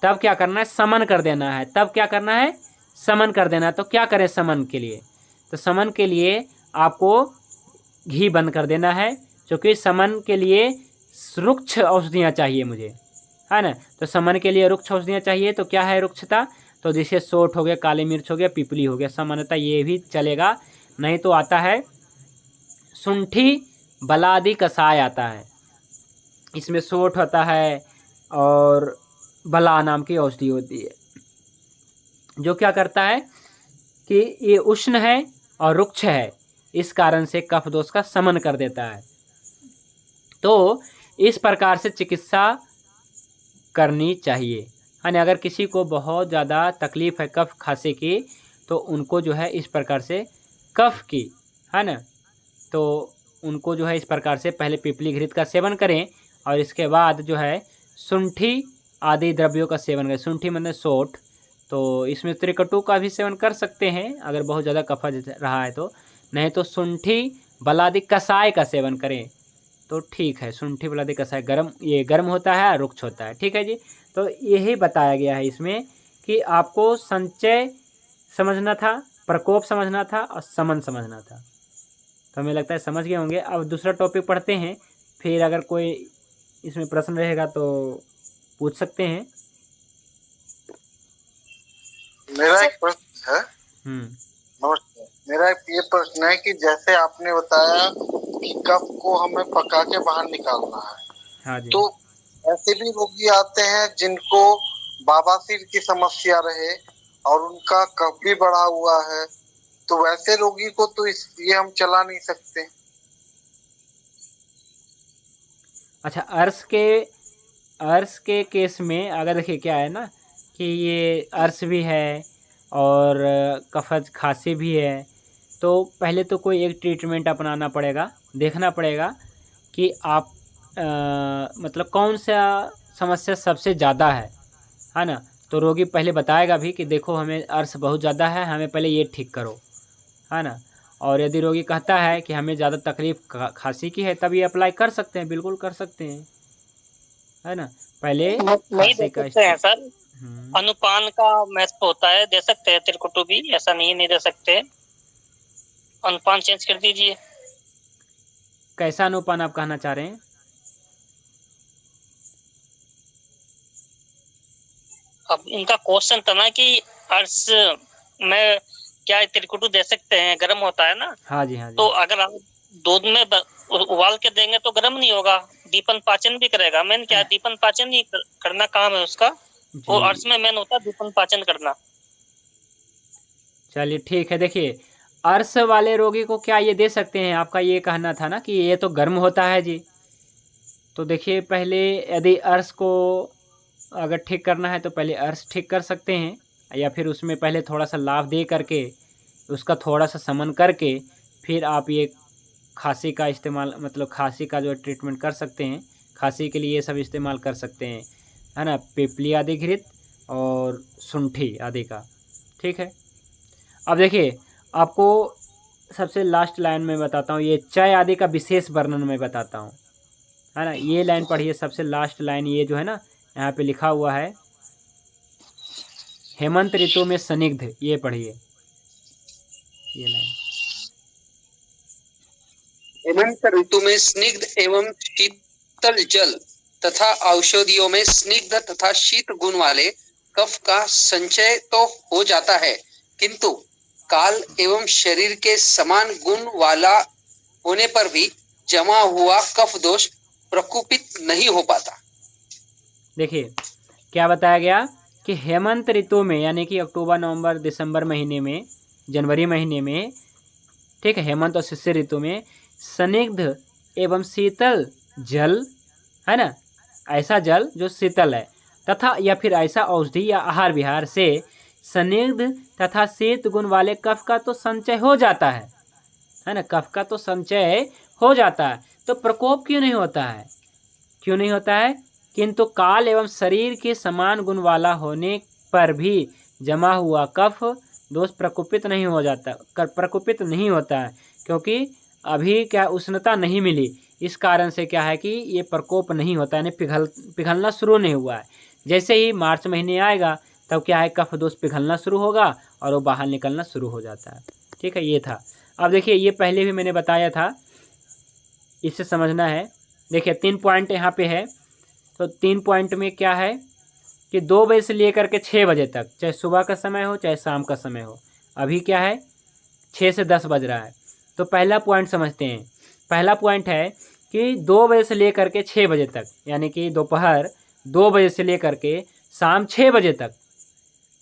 तब क्या करना है, समन कर देना है। तब क्या करना है, समन कर देना है। तो क्या करें समन के लिए, तो समन के लिए आपको घी बंद कर देना है, क्योंकि समन के लिए रुक्ष औषधियाँ चाहिए मुझे, है ना। तो समन के लिए रुक्ष औषधियाँ चाहिए। तो क्या है रुक्षता, तो जैसे सोंठ हो गया, काली मिर्च हो गया, पीपली हो गया, सामान्यतः ये भी चलेगा। नहीं तो आता है शुंठी बलादि कषाय आता है, इसमें सोंठ होता है और बला नाम की औषधि होती है, जो क्या करता है कि ये उष्ण है और रुक्ष है, इस कारण से कफ दोष का शमन कर देता है। तो इस प्रकार से चिकित्सा करनी चाहिए, यानी अगर किसी को बहुत ज़्यादा तकलीफ़ है कफ खांसी की, तो उनको जो है इस प्रकार से कफ की, है ना, तो उनको जो है इस प्रकार से पहले पीपली घृत का सेवन करें और इसके बाद जो है शुंठी आदि द्रव्यों का सेवन करें। शुंठी मतलब सोंठ, तो इसमें त्रिकटु का भी सेवन कर सकते हैं अगर बहुत ज़्यादा कफ रहा है तो, नहीं तो शुंठी बलादि कषाय का सेवन करें तो ठीक है। शुंठी बलादि कषाय गर्म, ये गर्म होता है और रुक्ष होता है, ठीक है जी। तो यही बताया गया है इसमें कि आपको संचय समझना था, प्रकोप समझना था और समन समझना था। तो हमें लगता है समझ गए होंगे। अब दूसरा टॉपिक पढ़ते हैं, फिर अगर कोई इसमें प्रश्न रहेगा तो पूछ सकते हैं। मेरा एक प्रश्न है। नमस्कार, मेरा एक ये प्रश्न है कि जैसे आपने बताया कि कफ को हमें पका के बाहर निकालना है, हाँ जी। तो ऐसे भी रोगी आते हैं जिनको बवासीर की समस्या रहे और उनका कफ भी बढ़ा हुआ है, तो वैसे रोगी को तो ये हम चला नहीं सकते। अच्छा, अर्श के केस में अगर देखिए क्या है ना कि ये अर्श भी है और कफज खांसी भी है, तो पहले तो कोई एक ट्रीटमेंट अपनाना पड़ेगा, देखना पड़ेगा कि आप मतलब कौन सा समस्या सबसे ज़्यादा है ना। तो रोगी पहले बताएगा भी कि देखो हमें अर्श बहुत ज़्यादा है, हमें पहले ये ठीक करो, है ना। और यदि रोगी कहता है कि हमें ज़्यादा तकलीफ खांसी की है, तब ये अप्लाई कर सकते हैं, बिल्कुल कर सकते हैं, है ना। पहले नहीं दे सकते हैं सर, अनुपान का महत्व होता है, दे सकते हैं त्रिकुटु भी, ऐसा नहीं दे सकते। अनुपान चेंज कर दीजिए। कैसा अनुपान आप कहना चाह रहे हैं? अब इनका क्वेश्चन था ना कि अर्श में क्या त्रिकुटु दे सकते हैं, गर्म होता है ना। हाँ जी, हाँ जी। तो अगर आप दूध में उबाल के देंगे तो गर्म नहीं होगा, दीपन पाचन भी करेगा। मेन क्या है, दीपन पाचन ही करना काम है उसका, और अर्श में मेन होता है दीपन पाचन करना। चलिए ठीक है। देखिए अर्श वाले रोगी को क्या ये दे सकते हैं, आपका ये कहना था ना कि ये तो गर्म होता है जी। तो देखिए पहले यदि अर्श को अगर ठीक करना है तो पहले अर्श ठीक कर सकते हैं, या फिर उसमें पहले थोड़ा सा लाभ दे करके उसका थोड़ा सा समन करके फिर आप ये खांसी का इस्तेमाल, मतलब खांसी का जो ट्रीटमेंट कर सकते हैं। खांसी के लिए ये सब इस्तेमाल कर सकते हैं, है ना, पीपली आदि घृत और शुंठी आदि का, ठीक है। अब देखिए आपको सबसे लास्ट लाइन में बताता हूँ, ये चाय आदि का विशेष वर्णन में बताता हूँ, है ना। ये लाइन पढ़िए, सबसे लास्ट लाइन, ये जो है ना यहाँ पे लिखा हुआ है, हेमंत ऋतु में स्निग्ध, ये पढ़िए ये लाइन। हेमंत ऋतु में स्निग्ध एवं शीतल जल तथा औषधियों में स्निग्ध तथा शीत गुण वाले कफ का संचय तो हो जाता है, किंतु काल एवं शरीर के समान गुण वाला होने पर भी जमा हुआ कफ दोष प्रकोपित नहीं हो पाता। देखिए क्या बताया गया कि हेमंत ऋतु में यानी कि अक्टूबर नवंबर दिसंबर महीने में, जनवरी महीने में, ठीक है, हेमंत और शिशिर ऋतु में स्निग्ध एवं शीतल जल, है ना, ऐसा जल जो शीतल है, तथा या फिर ऐसा औषधि या आहार विहार से स्निग्ध तथा शीत गुण वाले कफ का तो संचय हो जाता है ना, कफ का तो संचय हो जाता है, तो प्रकोप क्यों नहीं होता है? क्यों नहीं होता है? किंतु काल एवं शरीर के समान गुण वाला होने पर भी जमा हुआ कफ दोष प्रकोपित नहीं हो जाता, प्रकोपित नहीं होता है, क्योंकि अभी क्या उष्णता नहीं मिली, इस कारण से क्या है कि ये प्रकोप नहीं होता है, यानी पिघलना शुरू नहीं हुआ है। जैसे ही मार्च महीने आएगा तब क्या है, कफ दोष पिघलना शुरू होगा और वो बाहर निकलना शुरू हो जाता है। ठीक है, ये था। अब देखिए, ये पहले भी मैंने बताया था, इससे समझना है। देखिए 3 पॉइंट यहाँ पे है, तो 3 पॉइंट में क्या है कि 2 बजे से लेकर के 6 बजे तक, चाहे सुबह का समय हो चाहे शाम का समय हो, अभी क्या है 6 से 10 बज रहा है। तो पहला पॉइंट समझते हैं। पहला पॉइंट है कि 2 बजे से लेकर के 6 बजे तक, यानी कि दोपहर 2 बजे से लेकर के शाम 6 बजे तक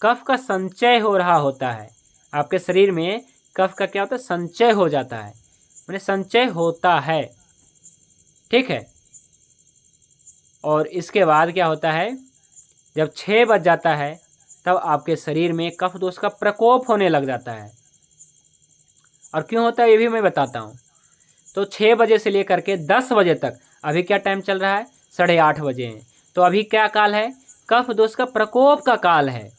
कफ का संचय हो रहा होता है। आपके शरीर में कफ का क्या होता है, संचय हो जाता है, माने संचय होता है। ठीक है, और इसके बाद क्या होता है, जब 6 बज जाता है तब आपके शरीर में कफ दोष का प्रकोप होने लग जाता है। और क्यों होता है ये भी मैं बताता हूँ। तो 6 बजे से लेकर के 10 बजे तक, अभी क्या टाइम चल रहा है, 8:30 बजे हैं, तो अभी क्या काल है, कफ दोष का प्रकोप का काल है।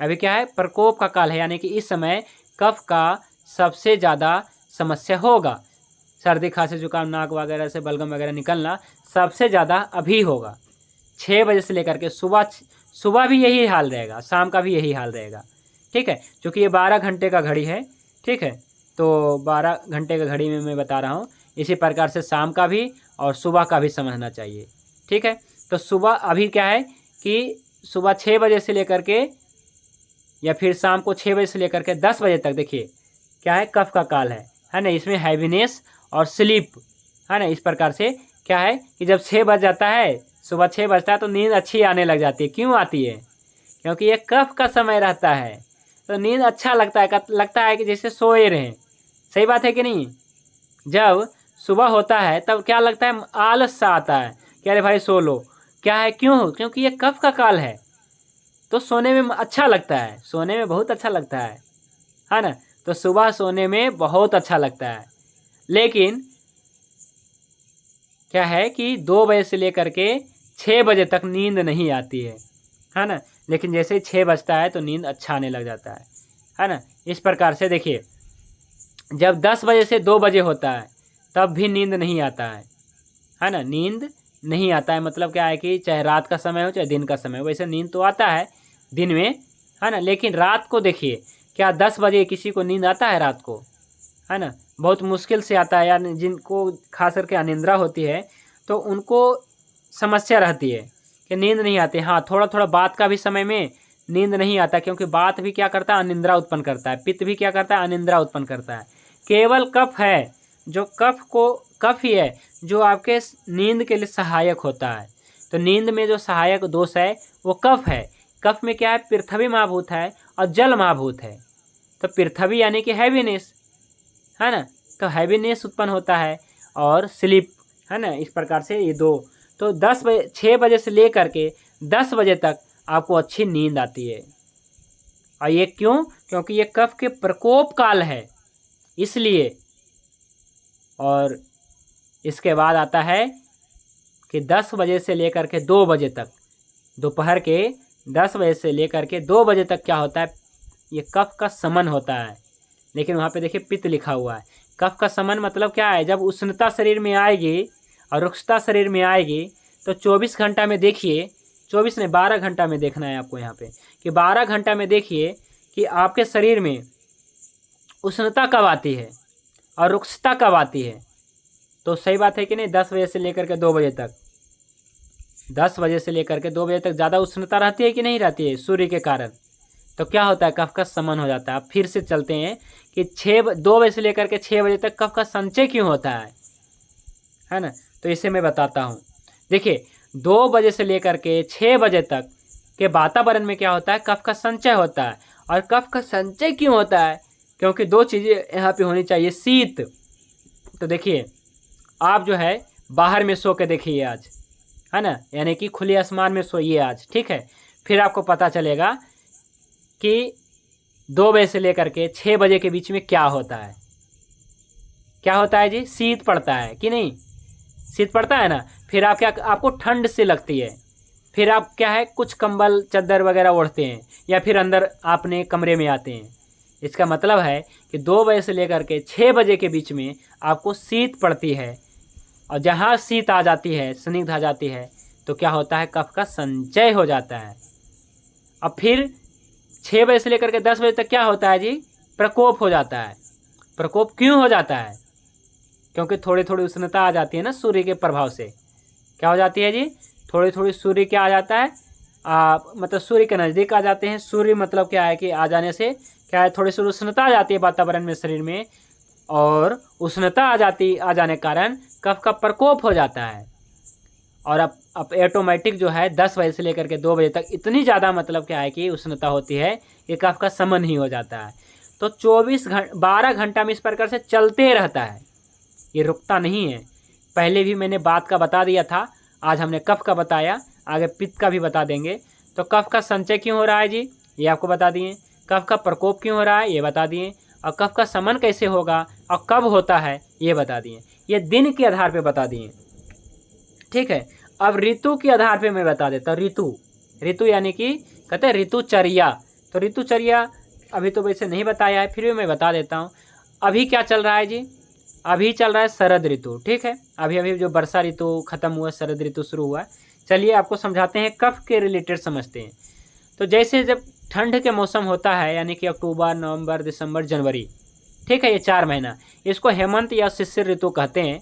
अभी क्या है, प्रकोप का काल है, यानी कि इस समय कफ का सबसे ज़्यादा समस्या होगा। सर्दी खांसी जुकाम नाक वगैरह से बलगम वगैरह निकलना सबसे ज़्यादा अभी होगा। 6 बजे से लेकर के सुबह भी यही हाल रहेगा, शाम का भी यही हाल रहेगा। ठीक है, क्योंकि ये 12 घंटे का घड़ी है। ठीक है, तो 12 घंटे का घड़ी में मैं बता रहा हूँ, इसी प्रकार से शाम का भी और सुबह का भी समझना चाहिए। ठीक है, तो सुबह अभी क्या है कि सुबह 6 बजे से लेकर के या फिर शाम को 6 बजे से लेकर के 10 बजे तक देखिए क्या है, कफ का काल है ना। इसमें हैवीनेस और स्लीप, है ना। इस प्रकार से क्या है कि जब 6 बज जाता है, सुबह 6 बजता है, तो नींद अच्छी आने लग जाती है। क्यों आती है? क्योंकि ये कफ का समय रहता है, तो नींद अच्छा लगता है कि जैसे सोए रहें। सही बात है कि नहीं? जब सुबह होता है तब क्या लगता है, आलस सा आता है कि अरे भाई सो लो। क्या है, क्यों? क्योंकि ये कफ का काल है, तो सोने में अच्छा लगता है, सोने में बहुत अच्छा लगता है ना। तो सुबह सोने में बहुत अच्छा लगता है, लेकिन क्या है कि 2 बजे से लेकर के 6 बजे तक नींद नहीं आती है ना। लेकिन जैसे ही 6 बजता है तो नींद अच्छा आने लग जाता है ना। इस प्रकार से देखिए, जब 10 बजे से 2 बजे होता है तब भी नींद नहीं आता है ना। नींद नहीं आता है मतलब क्या है कि चाहे रात का समय हो चाहे दिन का समय हो, वैसे नींद तो आता है दिन में, है ना। लेकिन रात को देखिए, क्या 10 बजे किसी को नींद आता है रात को, है ना? बहुत मुश्किल से आता है, यानी जिनको खास करके अनिद्रा होती है तो उनको समस्या रहती है कि नींद नहीं आती। हाँ, थोड़ा थोड़ा बात का भी समय में नींद नहीं आता, क्योंकि बात भी क्या करता है, अनिद्रा उत्पन्न करता है। पित्त भी क्या करता है, अनिद्रा उत्पन्न करता है। केवल कफ है जो कफ ही है जो आपके नींद के लिए सहायक होता है। तो नींद में जो सहायक दोष है वो कफ है। कफ में क्या है, पृथ्वी महाभूत है और जल महाभूत है। तो पृथ्वी यानी कि हैवीनेस, है ना। तो हैवीनेस उत्पन्न होता है और स्लीप, है ना। इस प्रकार से ये दो, तो 6 बजे से लेकर के 10 बजे तक आपको अच्छी नींद आती है। और ये क्यों? क्योंकि ये कफ के प्रकोप काल है, इसलिए। और इसके बाद आता है कि 10 बजे से लेकर के 2 बजे तक, दोपहर के 10 बजे से लेकर के 2 बजे तक क्या होता है, ये कफ का समन होता है। लेकिन वहाँ पे देखिए पित्त लिखा हुआ है। कफ का समन मतलब क्या है, जब उष्णता शरीर में आएगी और रुक्षता शरीर में आएगी तो 24 घंटा में देखिए, 24 नहीं 12 घंटा में देखना है आपको यहाँ पे, कि 12 घंटा में देखिए कि आपके शरीर में उष्णता कब आती है और रुक्षता कब आती है। तो सही बात है कि नहीं? 10 बजे से लेकर के 2 बजे तक, 10 बजे से लेकर के 2 बजे तक ज़्यादा उष्णता रहती है कि नहीं रहती है सूर्य के कारण। तो क्या होता है, कफ का समन हो जाता है। अब फिर से चलते हैं कि 2 बजे से लेकर के 6 बजे तक कफ का संचय क्यों होता है ना। तो इसे मैं बताता हूँ। देखिए, 2 बजे से लेकर के 6 बजे तक के वातावरण में क्या होता है, कफ का संचय होता है। और कफ का संचय क्यों होता है, क्योंकि 2 चीज़ें यहाँ पे होनी चाहिए। शीत, तो देखिए आप जो है बाहर में सो के देखिए आज, है ना, यानी कि खुले आसमान में सोइए आज, ठीक है। फिर आपको पता चलेगा कि 2 बजे से लेकर के 6 बजे के बीच में क्या होता है। क्या होता है जी, शीत पड़ता है कि नहीं, शीत पड़ता है ना। फिर आप क्या, आपको ठंड से लगती है, फिर आप क्या है कुछ कंबल चादर वगैरह ओढ़ते हैं या फिर अंदर अपने कमरे में आते हैं। इसका मतलब है कि 2 बजे से लेकर के 6 बजे के बीच में आपको शीत पड़ती है, और जहाँ शीत आ जाती है, स्निग्ध आ जाती है, तो क्या होता है, कफ का संचय हो जाता है। अब फिर 6 बजे से लेकर के 10 बजे तक क्या होता है जी, प्रकोप हो जाता है। प्रकोप क्यों हो जाता है, क्योंकि थोड़ी थोड़ी उष्णता आ जाती है ना सूर्य के प्रभाव से। क्या हो जाती है जी, थोड़ी थोड़ी सूर्य क्या आ जाता है, मतलब सूर्य के नज़दीक आ जाते हैं। सूर्य मतलब क्या है कि आ जाने से क्या है, थोड़ी सी उष्णता आ जाती है वातावरण में, शरीर में, और उष्णता आ जाने के कारण कफ का प्रकोप हो जाता है। और अब ऑटोमेटिक जो है 10 बजे से लेकर के 2 बजे तक इतनी ज़्यादा मतलब क्या है कि उष्णता होती है कि कफ का शमन ही हो जाता है। तो 12 घंटा में इस प्रकार से चलते रहता है, ये रुकता नहीं है। पहले भी मैंने बात का बता दिया था, आज हमने कफ का बताया, आगे पित्त का भी बता देंगे। तो कफ का संचय क्यों हो रहा है जी, ये आपको बता दिए। कफ का प्रकोप क्यों हो रहा है, ये बता दिए। और कफ का शमन कैसे होगा और कब होता है, ये बता दिए। ये दिन के आधार पे बता दिए, ठीक है। अब ऋतु के आधार पे मैं बता देता हूँ। ऋतु यानी कि कहते हैं ऋतुचर्या। तो ऋतुचर्या अभी तो वैसे नहीं बताया है, फिर भी मैं बता देता हूँ। अभी क्या चल रहा है जी, अभी चल रहा है शरद ऋतु, ठीक है। अभी जो वर्षा ऋतु खत्म हुआ, शरद ऋतु शुरू हुआ है। चलिए आपको समझाते हैं, कफ के रिलेटेड समझते हैं। तो जैसे जब ठंड के मौसम होता है, यानी कि अक्टूबर, नवंबर, दिसंबर, जनवरी, ठीक है, ये 4 महीना, इसको हेमंत या शिशिर ऋतु कहते हैं।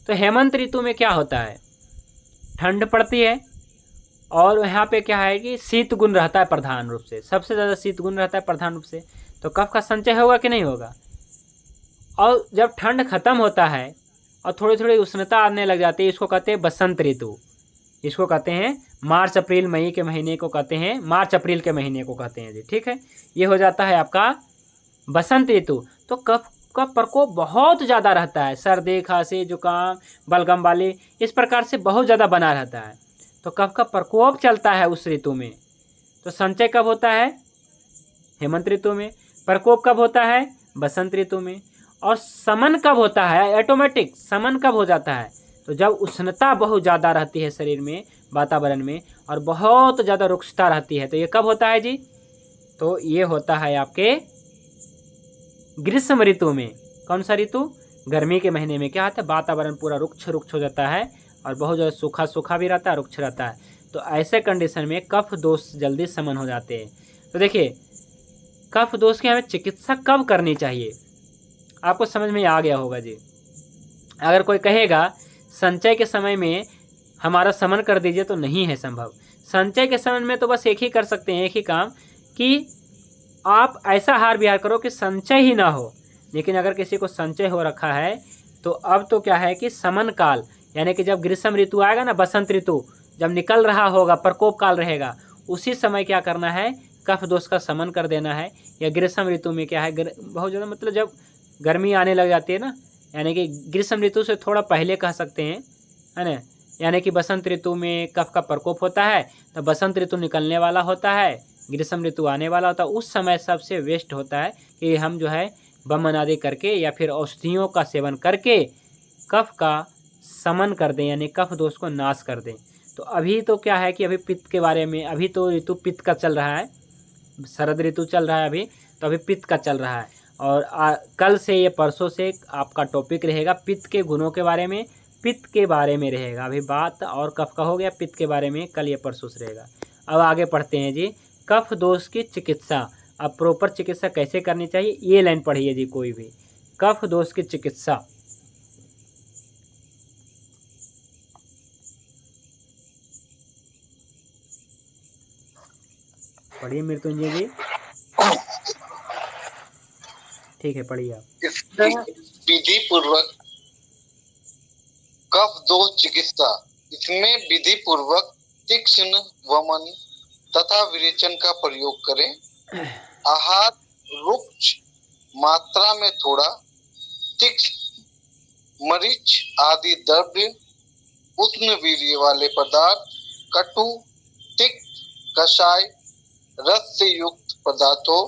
तो हेमंत ऋतु में क्या होता है, ठंड पड़ती है, और यहाँ पे क्या है कि शीत गुण रहता है प्रधान रूप से, सबसे ज़्यादा शीत गुण रहता है प्रधान रूप से। तो कफ का संचय होगा कि नहीं होगा। और जब ठंड खत्म होता है और थोड़ी थोड़ी उष्णता आने लग जाती है, इसको कहते हैं बसंत ऋतु। इसको कहते हैं मार्च अप्रैल मई के महीने को कहते हैं, मार्च अप्रैल के महीने को कहते हैं जी, ठीक है। ये हो जाता है आपका बसंत ऋतु। तो कफ का प्रकोप बहुत ज़्यादा रहता है, सर्दी, खांसी, जुकाम, बलगम वाली, इस प्रकार से बहुत ज़्यादा बना रहता है। तो कफ का प्रकोप चलता है उस ऋतु में। तो संचय कब होता है, हेमंत ऋतु में। प्रकोप कब होता है, बसंत ऋतु में। और शमन कब होता है, ऑटोमेटिक शमन कब हो जाता है, तो जब उष्णता बहुत ज़्यादा रहती है शरीर में, वातावरण में, और बहुत ज़्यादा रुक्षता रहती है। तो ये कब होता है जी, तो ये होता है आपके ग्रीष्म ऋतु में। कौन सा ऋतु, गर्मी के महीने में क्या होता है, वातावरण पूरा रुक्ष हो जाता है, और बहुत ज़्यादा सूखा सूखा भी रहता है, रुक्ष रहता है। तो ऐसे कंडीशन में कफ दोष जल्दी शमन हो जाते हैं। तो देखिए कफ दोष की हमें चिकित्सा कब करनी चाहिए, आपको समझ में आ गया होगा जी। अगर कोई कहेगा संचय के समय में हमारा शमन कर दीजिए, तो नहीं है संभव। संचय के समय में तो बस एक ही कर सकते हैं, एक ही काम, कि आप ऐसा आहार विहार करो कि संचय ही ना हो। लेकिन अगर किसी को संचय हो रखा है, तो अब तो क्या है कि शमन काल, यानी कि जब ग्रीष्म ऋतु आएगा ना, बसंत ऋतु जब निकल रहा होगा, प्रकोप काल रहेगा, उसी समय क्या करना है, कफ दोष का शमन कर देना है। या ग्रीष्म ऋतु में क्या है, बहुत ज़्यादा मतलब जब गर्मी आने लग जाती है ना, यानी कि ग्रीष्म ऋतु से थोड़ा पहले कह सकते हैं, है ना, यानी कि बसंत ऋतु में कफ का प्रकोप होता है, तो बसंत ऋतु निकलने वाला होता है, ग्रीष्म ऋतु आने वाला होता है। उस समय सबसे बेस्ट होता है कि हम जो है वमन आदि करके या फिर औषधियों का सेवन करके कफ का शमन कर दें, यानी कफ दोष को नाश कर दें। तो अभी तो क्या है कि अभी पित्त के बारे में, अभी तो ऋतु पित्त का चल रहा है, शरद ऋतु चल रहा है अभी, तो अभी पित्त का चल रहा है। और कल से ये परसों से आपका टॉपिक रहेगा पित्त के गुणों के बारे में, पित्त के बारे में रहेगा। अभी बात और कफ का हो गया, पित्त के बारे में कल ये परसों से रहेगा। अब आगे पढ़ते हैं जी, कफ दोष की चिकित्सा। अब प्रॉपर चिकित्सा कैसे करनी चाहिए, ये लाइन पढ़िए जी कोई भी। कफ दोष की चिकित्सा, पढ़िए मृत्युंजय जी। ठीक है, पढ़िए आप। इसमें विधि पूर्वक कफ दोष चिकित्सा, इसमें विधि पूर्वक तीक्ष्ण वमन तथा विरेचन का प्रयोग करें। आहार रुक्ष मात्रा में थोड़ा, तीक्ष्ण मरीच आदि द्रव्य, उष्ण वीर्य वाले पदार्थ, कटु तिक्त कषाय रस से युक्त पदार्थों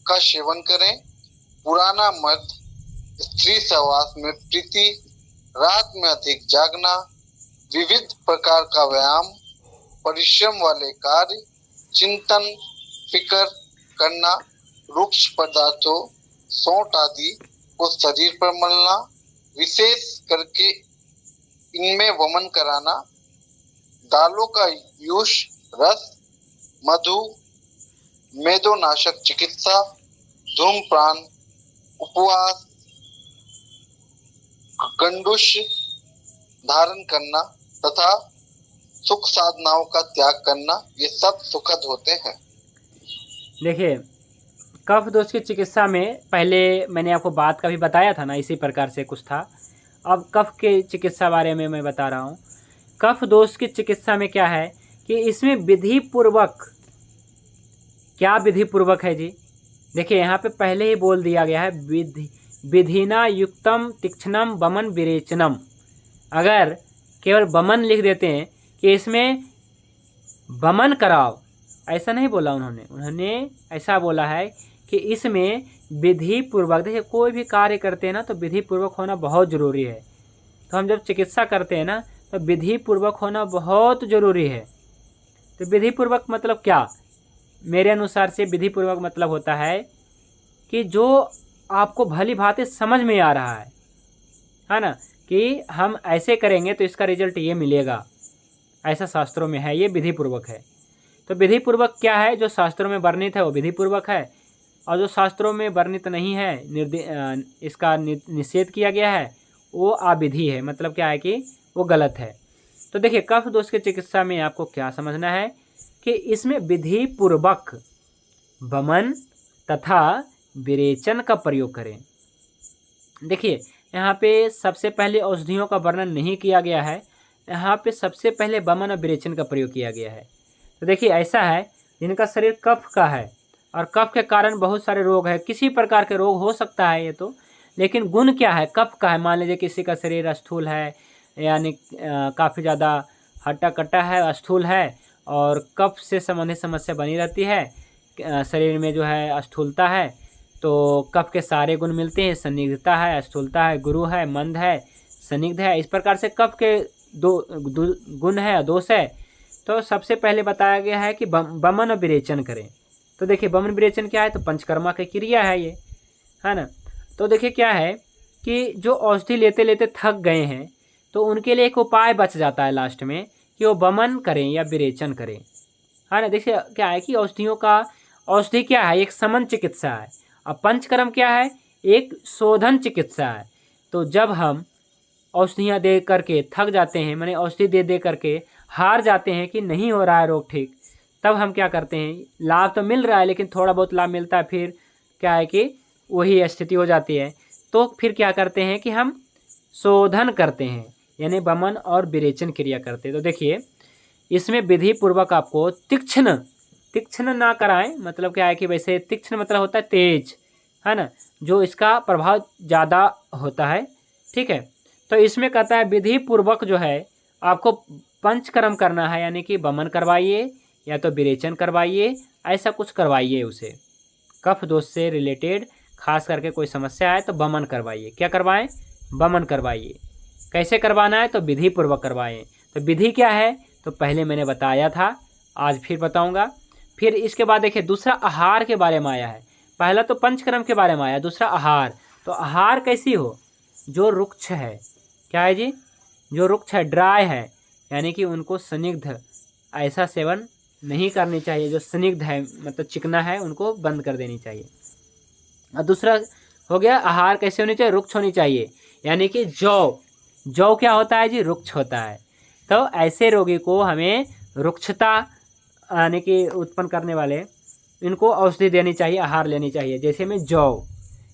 का सेवन करें। पुराना मत स्त्री सहवास में प्रीति, रात में अधिक जागना, विविध प्रकार का व्यायाम, परिश्रम वाले कार्य, चिंतन फिक्र करना, रुक्ष पदार्थों सौंठ आदि को शरीर पर मलना, विशेष करके इनमें वमन कराना, दालों का यूष, रस, मधु, मेदोनाशक चिकित्सा, धूम्रपान, उपवास, गंडुष धारण करना तथा सुख साधनाओं का त्याग करना, ये सब सुखद होते हैं। देखिए, कफ दोष की चिकित्सा में पहले मैंने आपको बात का भी बताया था ना, इसी प्रकार से कुछ था। अब कफ के चिकित्सा बारे में मैं बता रहा हूँ। कफ दोष की चिकित्सा में क्या है कि इसमें विधि पूर्वक, क्या विधि पूर्वक है जी? देखिए, यहाँ पे पहले ही बोल दिया गया है विधिना युक्तम तीक्ष्णम वमन विरेचनम। अगर केवल वमन लिख देते हैं कि इसमें वमन कराओ, ऐसा नहीं बोला उन्होंने ऐसा बोला है कि इसमें विधि पूर्वक, देखिए कोई भी कार्य करते हैं ना तो विधि पूर्वक होना बहुत ज़रूरी है। तो हम जब चिकित्सा करते हैं ना तो विधि पूर्वक होना बहुत ज़रूरी है। तो विधि पूर्वक मतलब क्या? मेरे अनुसार से विधि पूर्वक मतलब होता है कि जो आपको भली भांति समझ में आ रहा है ना, कि हम ऐसे करेंगे तो इसका रिजल्ट ये मिलेगा, ऐसा शास्त्रों में है, ये विधि पूर्वक है। तो विधि पूर्वक क्या है? जो शास्त्रों में वर्णित है वो विधि पूर्वक है, और जो शास्त्रों में वर्णित नहीं है, इसका निषेध किया गया है, वो अविधि है। मतलब क्या है कि वो गलत है। तो देखिए, कफ दोष की चिकित्सा में आपको क्या समझना है कि इसमें विधि पूर्वक वमन तथा विरेचन का प्रयोग करें। देखिए, यहाँ पे सबसे पहले औषधियों का वर्णन नहीं किया गया है, यहाँ पे सबसे पहले वमन और विरेचन का प्रयोग किया गया है। तो देखिए, ऐसा है जिनका शरीर कफ का है और कफ के कारण बहुत सारे रोग है, किसी प्रकार के रोग हो सकता है ये तो, लेकिन गुण क्या है? कफ का है। मान लीजिए किसी का शरीर स्थूल है, यानी काफ़ी ज़्यादा हट्टा कट्टा है, स्थूल है, और कफ से संबंधित समस्या बनी रहती है, शरीर में जो है स्थूलता है, तो कफ के सारे गुण मिलते हैं। संदिग्धता है, स्थूलता है, गुरु है, मंद है, संदिग्ध है, इस प्रकार से कफ के दो गुण है, दोष है। तो सबसे पहले बताया गया है कि वमन और विरेचन करें। तो देखिए, वमन विरेचन क्या है? तो पंचकर्मा की क्रिया है ये, है ना। तो देखिए क्या है कि जो औषधि लेते लेते थक गए हैं तो उनके लिए एक उपाय बच जाता है लास्ट में कि वो वमन करें या विरेचन करें, है ना। देखिए क्या है कि औषधि क्या है? एक समन चिकित्सा है, और पंचकर्म क्या है? एक शोधन चिकित्सा है। तो जब हम औषधियाँ दे करके थक जाते हैं, माने औषधि दे दे करके हार जाते हैं कि नहीं हो रहा है रोग ठीक, तब हम क्या करते हैं? लाभ तो मिल रहा है लेकिन थोड़ा बहुत लाभ मिलता है, फिर क्या है कि वही स्थिति हो जाती है। तो फिर क्या करते हैं कि हम शोधन करते हैं, यानी वमन और विरेचन क्रिया करते हैं। तो देखिए, इसमें विधि पूर्वक आपको तीक्ष्ण ना कराएं। मतलब क्या है कि वैसे तीक्ष्ण मतलब होता है तेज, है ना, जो इसका प्रभाव ज़्यादा होता है, ठीक है। तो इसमें कहता है विधि पूर्वक जो है आपको पंचकर्म करना है, यानी कि वमन करवाइए या तो विरेचन करवाइए, ऐसा कुछ करवाइए उसे। कफ दोष से रिलेटेड खास करके कोई समस्या है तो वमन करवाइए। क्या करवाएं? वमन करवाइए। कैसे करवाना है? तो विधि पूर्वक करवाएं। तो विधि क्या है? तो पहले मैंने बताया था, आज फिर बताऊंगा। फिर इसके बाद देखिए, दूसरा आहार के बारे में आया है। पहला तो पंचकर्म के बारे में आया, दूसरा आहार। तो आहार कैसी हो? जो रुक्ष है, क्या है जी? जो रुक्ष है, ड्राई है, यानी कि उनको स्निग्ध ऐसा सेवन नहीं करनी चाहिए। जो स्निग्ध है मतलब चिकना है, उनको बंद कर देनी चाहिए। और दूसरा हो गया आहार कैसे होनी चाहिए? रुक्ष होनी चाहिए, यानी कि जौ क्या होता है जी? रुक्ष होता है। तो ऐसे रोगी को हमें रुक्षता यानी कि उत्पन्न करने वाले इनको औषधि देनी चाहिए, आहार लेनी चाहिए, जैसे में जौ।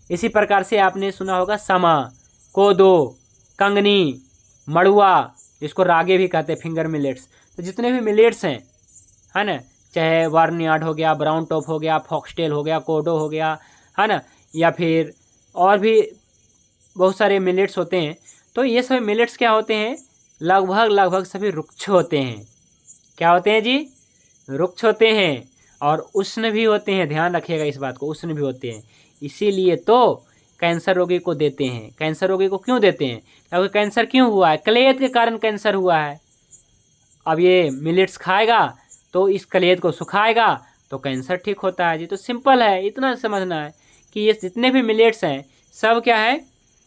इसी प्रकार से आपने सुना होगा समा, कोदो, कंगनी, मड़ुआ, इसको रागे भी कहते हैं, फिंगर मिलेट्स। तो जितने भी मिलेट्स हैं, है ना, चाहे बार्नयार्ड हो गया, ब्राउन टॉप हो गया, फॉक्सटेल हो गया, कोडो हो गया, है ना, या फिर और भी बहुत सारे मिलेट्स होते हैं। तो ये सभी मिलेट्स क्या होते हैं, लगभग सभी रुक्ष होते हैं। क्या होते हैं जी, रुक्ष होते हैं और उष्ण भी होते हैं। ध्यान रखिएगा इस बात को, उष्ण भी होते हैं। इसीलिए तो कैंसर रोगी को देते हैं। कैंसर रोगी को क्यों देते हैं, क्योंकि कैंसर क्यों हुआ है, कलेद के कारण कैंसर हुआ है। अब ये मिलेट्स खाएगा तो इस कलेद को सुखाएगा तो कैंसर ठीक होता है जी। तो सिंपल है, इतना समझना है कि ये जितने भी मिलेट्स हैं सब क्या है,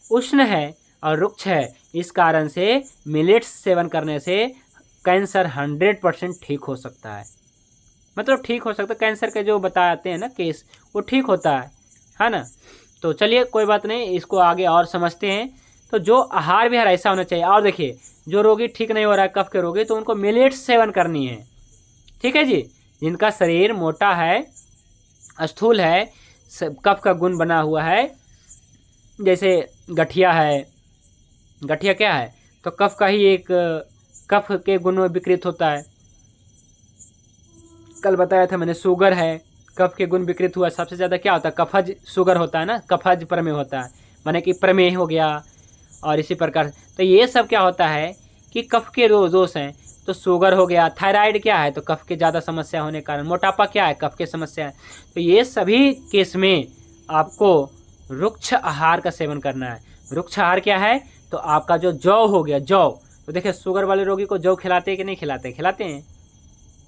उष्ण है और रुक्ष है। इस कारण से मिलेट्स सेवन करने से कैंसर 100% ठीक हो सकता है। मतलब ठीक हो सकता है, कैंसर के जो बताते हैं ना केस, वो ठीक होता है ना। तो चलिए कोई बात नहीं, इसको आगे और समझते हैं। तो जो आहार विहार ऐसा होना चाहिए। और देखिए, जो रोगी ठीक नहीं हो रहा है, कफ के रोगी, तो उनको मिलेट्स सेवन करनी है, ठीक है जी। जिनका शरीर मोटा है, स्थूल है, कफ का गुण बना हुआ है, जैसे गठिया है। गठिया क्या है, तो कफ का ही एक, कफ के गुण में विकृत होता है। कल बताया था मैंने, शुगर है, कफ के गुण विकृत हुआ। सबसे ज़्यादा क्या होता है, कफज शुगर होता है ना, कफज प्रमेय होता है, माने कि प्रमेय हो गया। और इसी प्रकार तो ये सब क्या होता है कि कफ के दोष हैं। तो शुगर हो गया, थायराइड क्या है, तो कफ के ज़्यादा समस्या होने के कारण, मोटापा क्या है, कफ के समस्या है। तो ये सभी केस में आपको रुक्ष आहार का सेवन करना है। रुक्ष आहार क्या है, तो आपका जो जौ हो गया, जौ, तो देखिए शुगर वाले रोगी को जौ खिलाते हैं कि नहीं खिलाते, खिलाते हैं।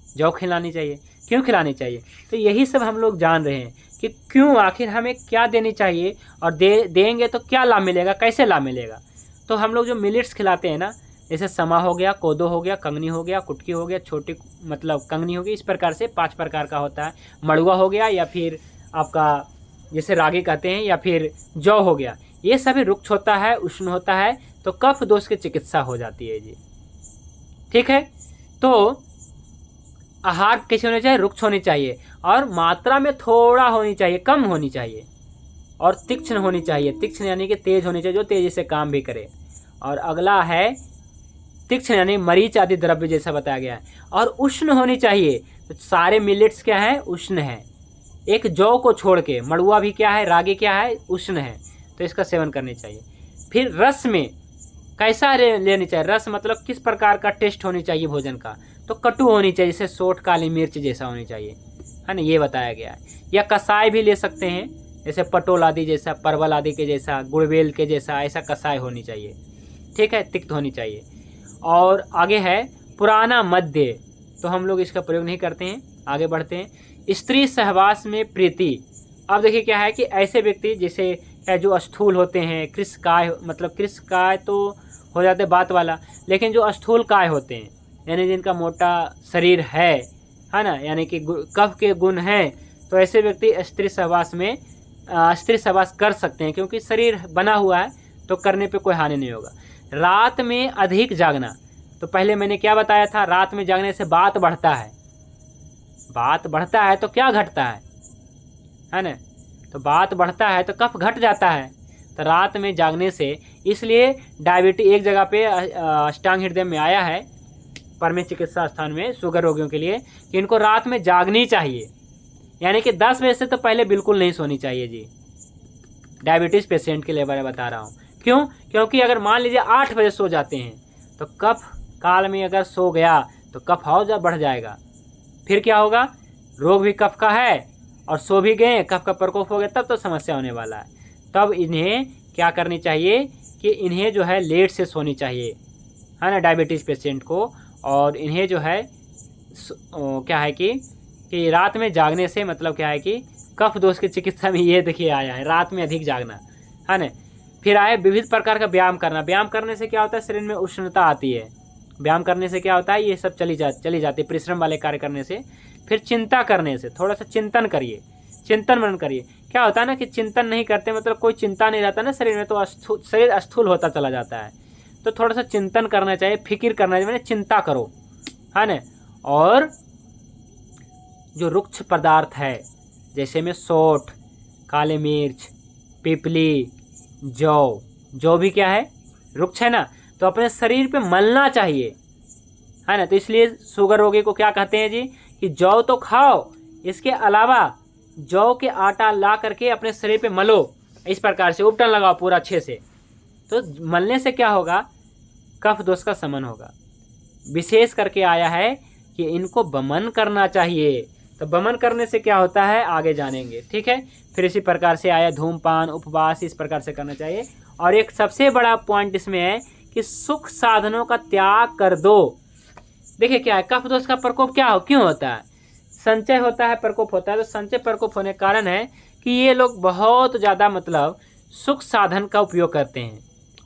जौ खिलानी चाहिए। क्यों खिलानी चाहिए, तो यही सब हम लोग जान रहे हैं कि क्यों, आखिर हमें क्या देनी चाहिए और देंगे तो क्या लाभ मिलेगा, कैसे लाभ मिलेगा। तो हम लोग जो मिलेट्स खिलाते हैं ना, जैसे समा हो गया, कोदो हो गया, कंगनी हो गया, कुटकी हो गया, छोटी मतलब कंगनी हो गई, इस प्रकार से 5 प्रकार का होता है। मड़ुआ हो गया, या फिर आपका जैसे रागी कहते हैं, या फिर जौ हो गया। ये सभी रुक्ष होता है, उष्ण होता है, तो कफ दोष की चिकित्सा हो जाती है जी, ठीक है। तो आहार कैसे होने चाहिए, रुक्ष होनी चाहिए और मात्रा में थोड़ा होनी चाहिए, कम होनी चाहिए, और तीक्ष्ण होनी चाहिए। तीक्ष्ण यानी कि तेज होनी चाहिए, जो तेजी से काम भी करे। और अगला है तीक्ष्ण यानी मरीच आदि द्रव्य जैसा बताया गया है। और उष्ण होनी चाहिए, तो सारे मिलेट्स क्या है, उष्ण है। एक जौ को छोड़ के, मड़ुआ भी क्या है, रागी क्या है, उष्ण है, तो इसका सेवन करनी चाहिए। फिर रस में कैसा लेनी चाहिए, रस मतलब किस प्रकार का टेस्ट होनी चाहिए भोजन का, तो कटु होनी चाहिए, जैसे सोंठ काली मिर्च जैसा होनी चाहिए, है ना, ये बताया गया है। या कसाय भी ले सकते हैं, जैसे पटोल आदि जैसा, परवल आदि के जैसा, गुड़बेल के जैसा, ऐसा कसाय होनी चाहिए, ठीक है, तिक्त होनी चाहिए। और आगे है पुराना मध्य, तो हम लोग इसका प्रयोग नहीं करते हैं। आगे बढ़ते हैं, स्त्री सहवास में प्रीति। अब देखिए क्या है कि ऐसे व्यक्ति जैसे जो स्थूल होते हैं, कृशकाय, मतलब कृशकाय तो हो जाते बात वाला, लेकिन जो स्थूल काय होते हैं, यानी जिनका मोटा शरीर है ना, यानी कि कफ के गुण हैं, तो ऐसे व्यक्ति स्त्री सहवास कर सकते हैं, क्योंकि शरीर बना हुआ है, तो करने पे कोई हानि नहीं होगा। रात में अधिक जागना, तो पहले मैंने क्या बताया था, रात में जागने से बात बढ़ता है। बात बढ़ता है तो क्या घटता है ना, तो बात बढ़ता है तो कफ घट जाता है। तो रात में जागने से, इसलिए डायबिटीज एक जगह पे अष्टांग हृदय में आया है, परमेश चिकित्सा स्थान में, शुगर रोगियों के लिए, कि इनको रात में जागनी चाहिए, यानी कि 10 बजे से तो पहले बिल्कुल नहीं सोनी चाहिए जी। डायबिटीज़ पेशेंट के लिए बारे बता रहा हूँ। क्यों, क्योंकि अगर मान लीजिए 8 बजे सो जाते हैं, तो कफ काल में अगर सो गया तो कफ और बढ़ जाएगा, फिर क्या होगा, रोग भी कफ का है और सो भी गए, कफ का प्रकोप हो गया, तब तो समस्या होने वाला है। तब इन्हें क्या करनी चाहिए कि इन्हें जो है लेट से सोनी चाहिए, है ना, डायबिटीज़ पेशेंट को। और इन्हें जो है क्या है कि रात में जागने से मतलब क्या है कि कफ दोष की चिकित्सा में ये देखिए आया है, रात में अधिक जागना, है ना। फिर आए विविध प्रकार का व्यायाम करना। व्यायाम करने से क्या होता है, शरीर में उष्णता आती है। व्यायाम करने से क्या होता है, ये सब चली जाती है, परिश्रम वाले कार्य करने से। फिर चिंता करने से, थोड़ा सा चिंतन करिए, चिंतन मनन करिए। क्या होता है ना कि चिंतन नहीं करते, मतलब कोई चिंता नहीं रहता ना शरीर में, तो शरीर स्थूल होता चला जाता है। तो थोड़ा सा चिंतन करना चाहिए, फिक्र करना चाहिए, मैंने चिंता करो, है ना। और जो रुक्ष पदार्थ है, जैसे में सोंठ, काले मिर्च, पिपली, जौ भी क्या है, रुक्ष है ना। तो अपने शरीर पे मलना चाहिए, है ना। तो इसलिए शुगर रोगी को क्या कहते हैं जी कि जौ तो खाओ, इसके अलावा जौ के आटा ला करके अपने शरीर पे मलो, इस प्रकार से उपटन लगाओ पूरा अच्छे से। तो मलने से क्या होगा, कफ दोष का शमन होगा। विशेष करके आया है कि इनको वमन करना चाहिए। तो वमन करने से क्या होता है आगे जानेंगे, ठीक है। फिर इसी प्रकार से आया धूमपान, उपवास, इस प्रकार से करना चाहिए। और एक सबसे बड़ा पॉइंट इसमें है कि सुख साधनों का त्याग कर दो। देखिए क्या है, कफ दोष का प्रकोप क्या हो, क्यों होता है, संचय होता है, प्रकोप होता है। तो संचय प्रकोप होने के कारण है कि ये लोग बहुत ज़्यादा मतलब सुख साधन का उपयोग करते हैं,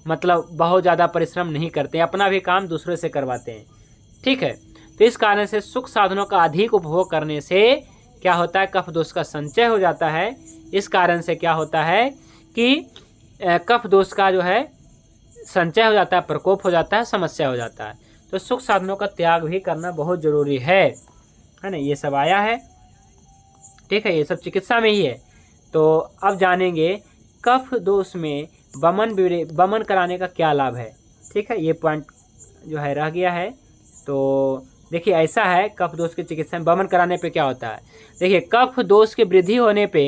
मतलब बहुत ज़्यादा परिश्रम नहीं करते, अपना भी काम दूसरे से करवाते हैं, ठीक है। तो इस कारण से सुख साधनों का अधिक उपभोग करने से क्या होता है, कफ दोष का संचय हो जाता है। इस कारण से क्या होता है कि कफ दोष का जो है संचय हो जाता है, प्रकोप हो जाता है, समस्या हो जाता है। तो सुख साधनों का त्याग भी करना बहुत जरूरी है ना। ये सब आया है, ठीक है, ये सब चिकित्सा में ही है। तो अब जानेंगे कफ दोष में वमन कराने का क्या लाभ है, ठीक है। ये पॉइंट जो है रह गया है। तो देखिए ऐसा है, कफ दोष की चिकित्सा में वमन कराने पे क्या होता है। देखिए कफ दोष की वृद्धि होने पे,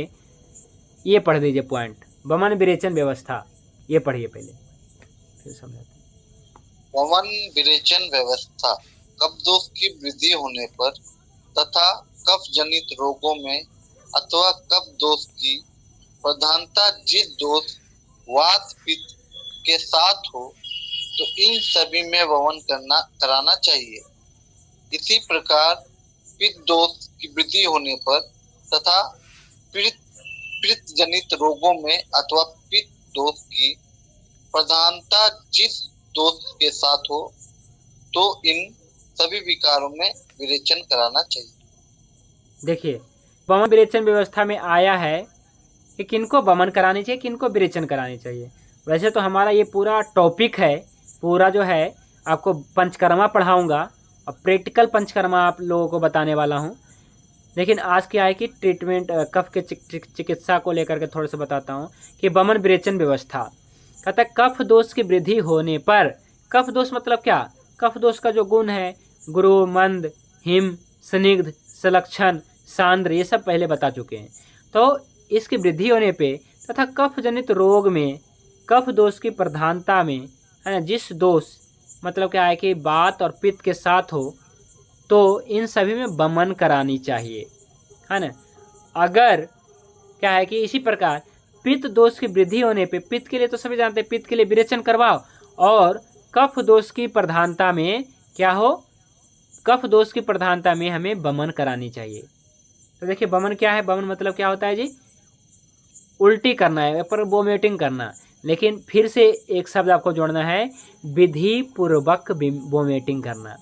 ये पढ़ दीजिए पॉइंट, वमन विरेचन व्यवस्था, ये पढ़िए पहले फिर समझाते हैं। वमन विरेचन व्यवस्था कफ दोष की वृद्धि होने पर तथा कफ जनित रोगों में अथवा कफ दोष की प्रधानता जिस दोष वात पित्त के साथ हो तो इन सभी में वमन कराना चाहिए। इसी प्रकार पित्त दोष की वृद्धि होने पर तथा पित्त जनित रोगों में अथवा पित्त दोष की प्रधानता जिस दोष के साथ हो तो इन सभी विकारों में विरेचन कराना चाहिए। देखिए वमन विरेचन व्यवस्था में आया है कि किनको वमन करानी चाहिए, किनको विरेचन करानी चाहिए। वैसे तो हमारा ये पूरा टॉपिक है, पूरा जो है आपको पंचकर्मा पढ़ाऊंगा और प्रैक्टिकल पंचकर्मा आप लोगों को बताने वाला हूँ। लेकिन आज क्या है कि ट्रीटमेंट कफ के चिकित्सा को लेकर के थोड़ा सा बताता हूँ कि वमन विरेचन व्यवस्था कहता है कफ दोष की वृद्धि होने पर, कफ दोष मतलब क्या, कफ दोष का जो गुण है गुरु, मंद, हिम, स्निग्ध, सलक्षण, सांद्र, ये सब पहले बता चुके हैं। तो इसकी वृद्धि होने पे तथा कफ जनित रोग में कफ दोष की प्रधानता में, है ना, जिस दोष मतलब क्या है कि वात और पित्त के साथ हो तो इन सभी में वमन करानी चाहिए, है ना। अगर क्या है कि इसी प्रकार पित्त दोष की वृद्धि होने पे, पित्त के लिए तो सभी जानते हैं, पित्त के लिए विरेचन करवाओ। और कफ दोष की प्रधानता में क्या हो, कफ दोष की प्रधानता में हमें वमन करानी चाहिए। तो देखिए वमन क्या है, वमन मतलब क्या होता है जी, उल्टी करना है, पर वोमिटिंग करना। लेकिन फिर से एक शब्द आपको जोड़ना है, विधि पूर्वक वोमिटिंग करना।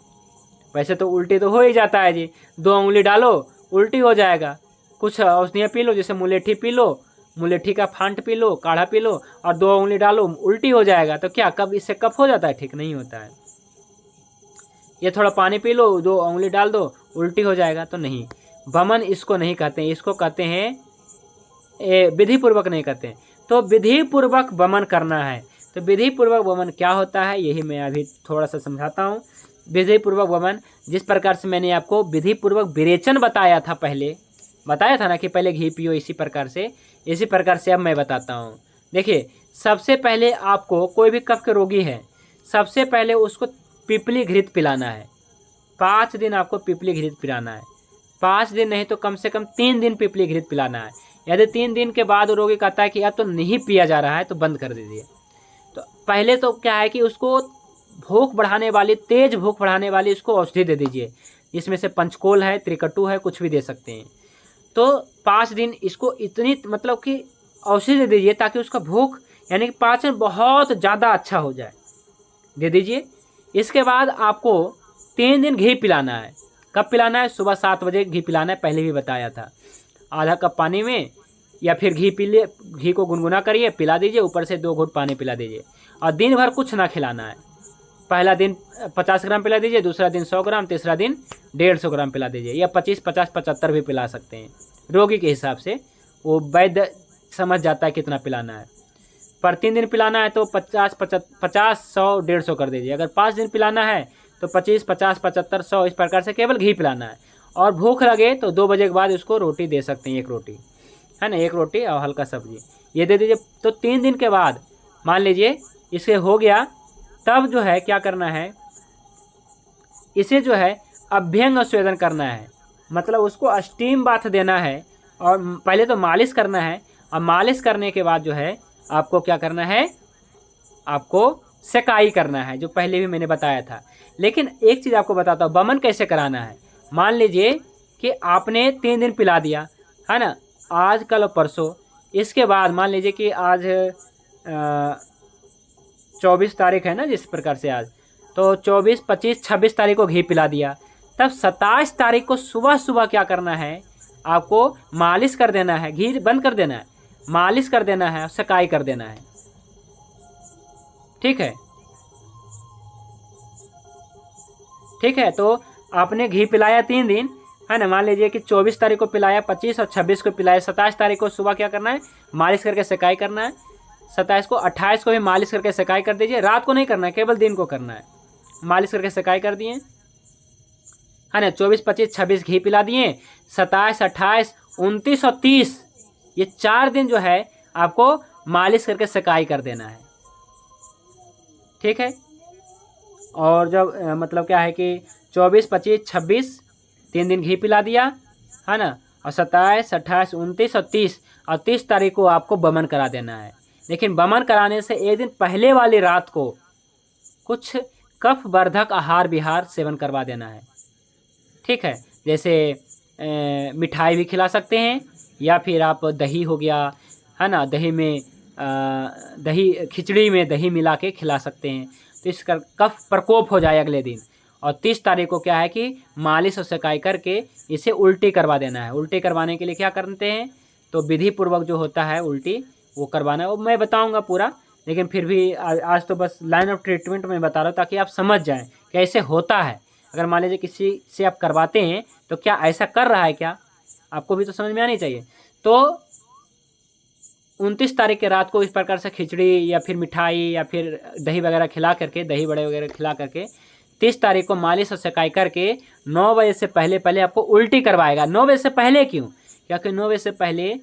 वैसे तो उल्टी तो हो ही जाता है जी, 2 उंगली डालो उल्टी हो जाएगा। कुछ औषधियाँ पी लो, जैसे मुलेठी पी लो, मुलेठी का फांट पी लो, काढ़ा पी लो और 2 उंगली डालो उल्टी हो जाएगा। तो क्या कब इससे कफ हो जाता है, ठीक नहीं होता है। ये थोड़ा पानी पी लो, 2 उंगली डाल दो उल्टी हो जाएगा, तो नहीं। वमन इसको नहीं कहते हैं, इसको कहते हैं विधि पूर्वक नहीं कहते हैं। तो विधि पूर्वक वमन करना है। तो विधि पूर्वक वमन क्या होता है यही मैं अभी थोड़ा सा समझाता हूँ। विधि पूर्वक वमन, जिस प्रकार से मैंने आपको विधि पूर्वक विरेचन बताया था, पहले बताया था ना कि पहले घी पियो, इसी प्रकार से अब मैं बताता हूँ। देखिए सबसे पहले आपको, कोई भी कफ के रोगी है, सबसे पहले उसको पिपली घृत पिलाना है। 5 दिन आपको पिपली घृत पिलाना है। 5 दिन नहीं तो कम से कम 3 दिन पिपली घृत पिलाना है। यदि 3 दिन के बाद रोगी कहता है कि अब तो नहीं पिया जा रहा है, तो बंद कर दीजिए। तो पहले तो क्या है कि उसको भूख बढ़ाने वाली, तेज भूख बढ़ाने वाली उसको औषधि दे दीजिए। इसमें से पंचकोल है, त्रिकटु है, कुछ भी दे सकते हैं। तो 5 दिन इसको इतनी मतलब कि औषधि दे दीजिए ताकि उसका भूख यानी कि पाचन बहुत ज़्यादा अच्छा हो जाए, दे दीजिए। इसके बाद आपको 3 दिन घी पिलाना है। कब पिलाना है, सुबह 7 बजे घी पिलाना है, पहले भी बताया था। आधा कप पानी में या फिर घी पी लिए, घी को गुनगुना करिए, पिला दीजिए, ऊपर से 2 घूंट पानी पिला दीजिए। और दिन भर कुछ ना खिलाना है। पहला दिन 50 ग्राम पिला दीजिए, दूसरा दिन 100 ग्राम, तीसरा दिन 150 ग्राम पिला दीजिए, या 25, 50, 75 भी पिला सकते हैं। रोगी के हिसाब से वो वैद्य समझ जाता है कितना पिलाना है। पर 3 दिन पिलाना है तो 50, 100, 150 कर दीजिए। अगर 5 दिन पिलाना है तो 25, 50, 75, 100 इस प्रकार से केवल घी पिलाना है। और भूख लगे तो 2 बजे के बाद उसको रोटी दे सकते हैं, 1 रोटी, है ना, 1 रोटी और हल्का सब्जी ये दे दीजिए। तो 3 दिन के बाद मान लीजिए इसे हो गया, तब जो है क्या करना है, इसे जो है अभ्यंग स्वेदन करना है, मतलब उसको स्टीम बाथ देना है। और पहले तो मालिश करना है, और मालिश करने के बाद जो है आपको क्या करना है, आपको सेकाई करना है, जो पहले भी मैंने बताया था। लेकिन एक चीज़ आपको बताता हूँ, बमन कैसे कराना है। मान लीजिए कि आपने 3 दिन पिला दिया, है ना, आज कल और परसों। इसके बाद मान लीजिए कि आज 24 तारीख है ना, जिस प्रकार से आज, तो 24, 25, 26 तारीख को घी पिला दिया। तब 27 तारीख को सुबह सुबह क्या करना है, आपको मालिश कर देना है, घी बंद कर देना है, मालिश कर देना है, सेकाई कर देना है। ठीक है, ठीक है। तो आपने घी पिलाया 3 दिन, है ना, मान लीजिए कि 24 तारीख को पिलाया, 25 और 26 को पिलाया, 27 तारीख को सुबह क्या करना है, मालिश करके सेकाई करना है। 27 को, 28 को भी मालिश करके सेकाई कर दीजिए। रात को नहीं करना है, केवल दिन को करना है। मालिश करके सेकाई कर दिए, है ना, 24, 25, 26 घी पिला दिए। 27, 28, 29 और 30 ये 4 दिन जो है आपको मालिश करके सेकाई कर देना है। ठीक है। और जब मतलब क्या है कि 24, 25, 26 3 दिन घी पिला दिया, है ना, और 27, 28, 29 और 30 तारीख को आपको बमन करा देना है। लेकिन बमन कराने से 1 दिन पहले वाली रात को कुछ कफ वर्धक आहार विहार सेवन करवा देना है। ठीक है, जैसे मिठाई भी खिला सकते हैं, या फिर आप दही हो गया, है ना, दही में दही, खिचड़ी में दही मिला के खिला सकते हैं, तो इसका कफ प्रकोप हो जाए अगले दिन। और 30 तारीख को क्या है कि मालिश और सेकाई करके इसे उल्टी करवा देना है। उल्टी करवाने के लिए क्या करते हैं, तो विधि पूर्वक जो होता है उल्टी वो करवाना है, वो मैं बताऊंगा पूरा। लेकिन फिर भी आज तो बस लाइन ऑफ ट्रीटमेंट में बता रहा हूँ, ताकि आप समझ जाएं कैसे होता है। अगर मान लीजिए किसी से आप करवाते हैं तो क्या ऐसा कर रहा है क्या, आपको भी तो समझ में आनी चाहिए। तो 29 तारीख के रात को इस प्रकार से खिचड़ी या फिर मिठाई या फिर दही वगैरह खिला करके, दही बड़े वगैरह खिला करके 30 तारीख को मालिश और सेकाई करके 9 बजे से पहले आपको उल्टी करवाएगा। 9 बजे से पहले क्यों, क्योंकि 9 बजे से पहले,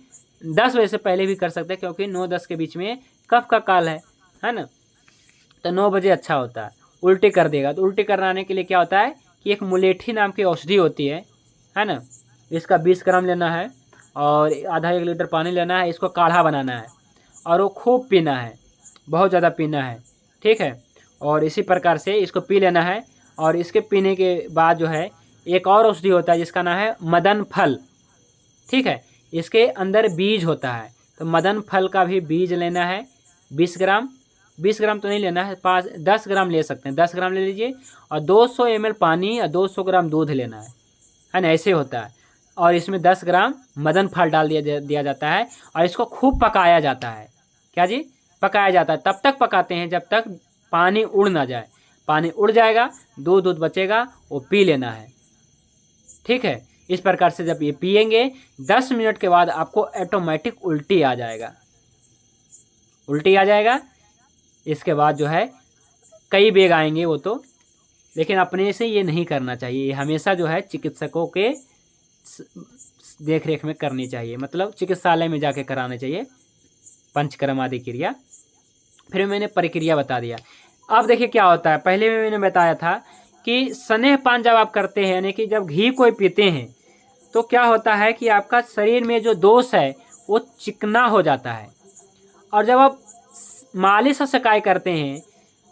10 बजे से पहले भी कर सकते हैं, क्योंकि 9-10 के बीच में कफ का काल है ना, तो 9 बजे अच्छा होता है, उल्टी कर देगा। तो उल्टी कराने के लिए क्या होता है कि एक मुलेठी नाम की औषधि होती है ना, इसका 20 ग्राम लेना है और आधा 1 लीटर पानी लेना है, इसको काढ़ा बनाना है और वो खूब पीना है, बहुत ज़्यादा पीना है। ठीक है, और इसी प्रकार से इसको पी लेना है। और इसके पीने के बाद जो है एक और औषधि होता है जिसका नाम है मदन फल। ठीक है, इसके अंदर बीज होता है, तो मदन फल का भी बीज लेना है 20 ग्राम। 20 ग्राम तो नहीं लेना है, 10 ग्राम ले सकते हैं, 10 ग्राम ले लीजिए। और 200 ml पानी और 200 ग्राम दूध लेना है ना, ऐसे होता है। और इसमें 10 ग्राम मदन फल डाल दिया जाता है और इसको खूब पकाया जाता है। क्या जी, पकाया जाता है। तब तक पकाते हैं जब तक पानी उड़ ना जाए। पानी उड़ जाएगा, दूध बचेगा, वो पी लेना है। ठीक है, इस प्रकार से जब ये पिएंगे 10 मिनट के बाद आपको ऑटोमेटिक उल्टी आ जाएगा, उल्टी आ जाएगा। इसके बाद जो है कई बेग आएंगे वो तो, लेकिन अपने से ये नहीं करना चाहिए। ये हमेशा जो है चिकित्सकों के देख रेख में करनी चाहिए, मतलब चिकित्सालय में जाके कराना चाहिए पंचकर्म आदि क्रिया। फिर मैंने प्रक्रिया बता दिया। अब देखिए क्या होता है, पहले में मैंने बताया था कि स्नेह पान जब आप करते हैं, यानी कि जब घी कोई पीते हैं, तो क्या होता है कि आपका शरीर में जो दोष है वो चिकना हो जाता है। और जब आप मालिश और सेकाई करते हैं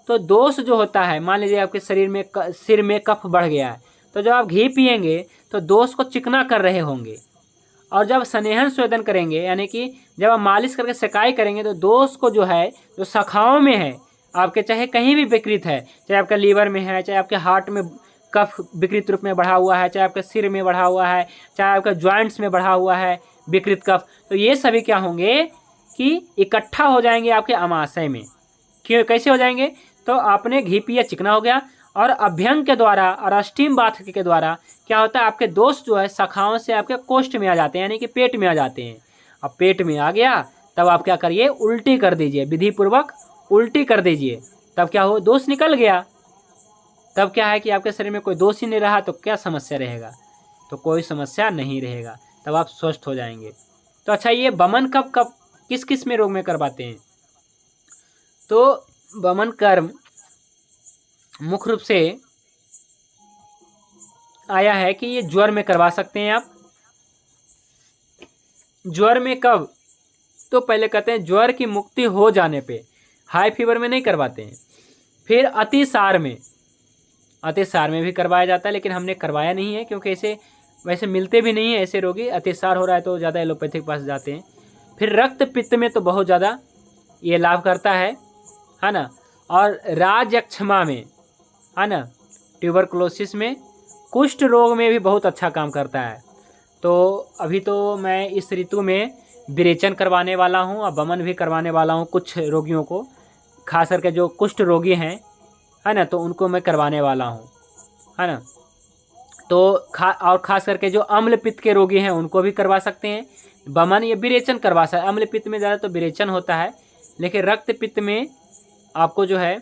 तो दोष जो होता है, मान लीजिए आपके शरीर में सिर में कफ बढ़ गया है, तो जब आप घी पिएंगे तो दोष को चिकना कर रहे होंगे। और जब स्नेहन स्वेदन करेंगे, यानी कि जब आप मालिश करके सेकाई करेंगे, तो दोष को जो है, जो शाखाओं में है आपके, चाहे कहीं भी विकृत है, चाहे आपके लीवर में है, चाहे आपके हार्ट में कफ विकृत रूप में बढ़ा हुआ है, चाहे आपके सिर में बढ़ा हुआ है, चाहे आपके जॉइंट्स में बढ़ा हुआ है विकृत कफ, तो ये सभी क्या होंगे कि इकट्ठा हो जाएंगे आपके अमाशय में। क्यों, कैसे हो जाएंगे, तो आपने घी पिया, चिकना हो गया, और अभ्यंग के द्वारा और स्टीम बाथ के द्वारा क्या होता है, आपके दोष जो है शाखाओं से आपके कोष्ठ में आ जाते हैं, यानी कि पेट में आ जाते हैं। अब पेट में आ गया तब आप क्या करिए, उल्टी कर दीजिए, विधि पूर्वक उल्टी कर दीजिए, तब क्या हो, दोष निकल गया। तब क्या है कि आपके शरीर में कोई दोष ही नहीं रहा, तो क्या समस्या रहेगा, तो कोई समस्या नहीं रहेगा, तब आप स्वस्थ हो जाएंगे। तो अच्छा, ये वमन कब कब किस किस में रोग में करवाते हैं? तो वमन कर्म मुख्य रूप से आया है कि ये ज्वर में करवा सकते हैं आप। ज्वर में कब? तो पहले कहते हैं ज्वर की मुक्ति हो जाने पे, हाई फीवर में नहीं करवाते हैं। फिर अतिसार में, अतिसार में भी करवाया जाता है, लेकिन हमने करवाया नहीं है क्योंकि ऐसे वैसे मिलते भी नहीं है ऐसे रोगी। अतिसार हो रहा है तो ज़्यादा एलोपैथिक पास जाते हैं। फिर रक्त पित्त में तो बहुत ज़्यादा ये लाभ करता है ना। और राजयक्षमा में, है ना, ट्यूबरकुलोसिस में, कुष्ठ रोग में भी बहुत अच्छा काम करता है। तो अभी तो मैं इस ऋतु में विरेचन करवाने वाला हूँ और वमन भी करवाने वाला हूँ कुछ रोगियों को, खास करके जो कुष्ठ रोगी हैं, है ना, तो उनको मैं करवाने वाला हूँ, है ना। तो और खास करके जो अम्ल पित्त के रोगी हैं उनको भी करवा सकते हैं वमन या विरेचन करवा सकते हैं। अम्ल पित्त में ज़्यादा तो विरेचन होता है, लेकिन रक्त पित्त में आपको जो है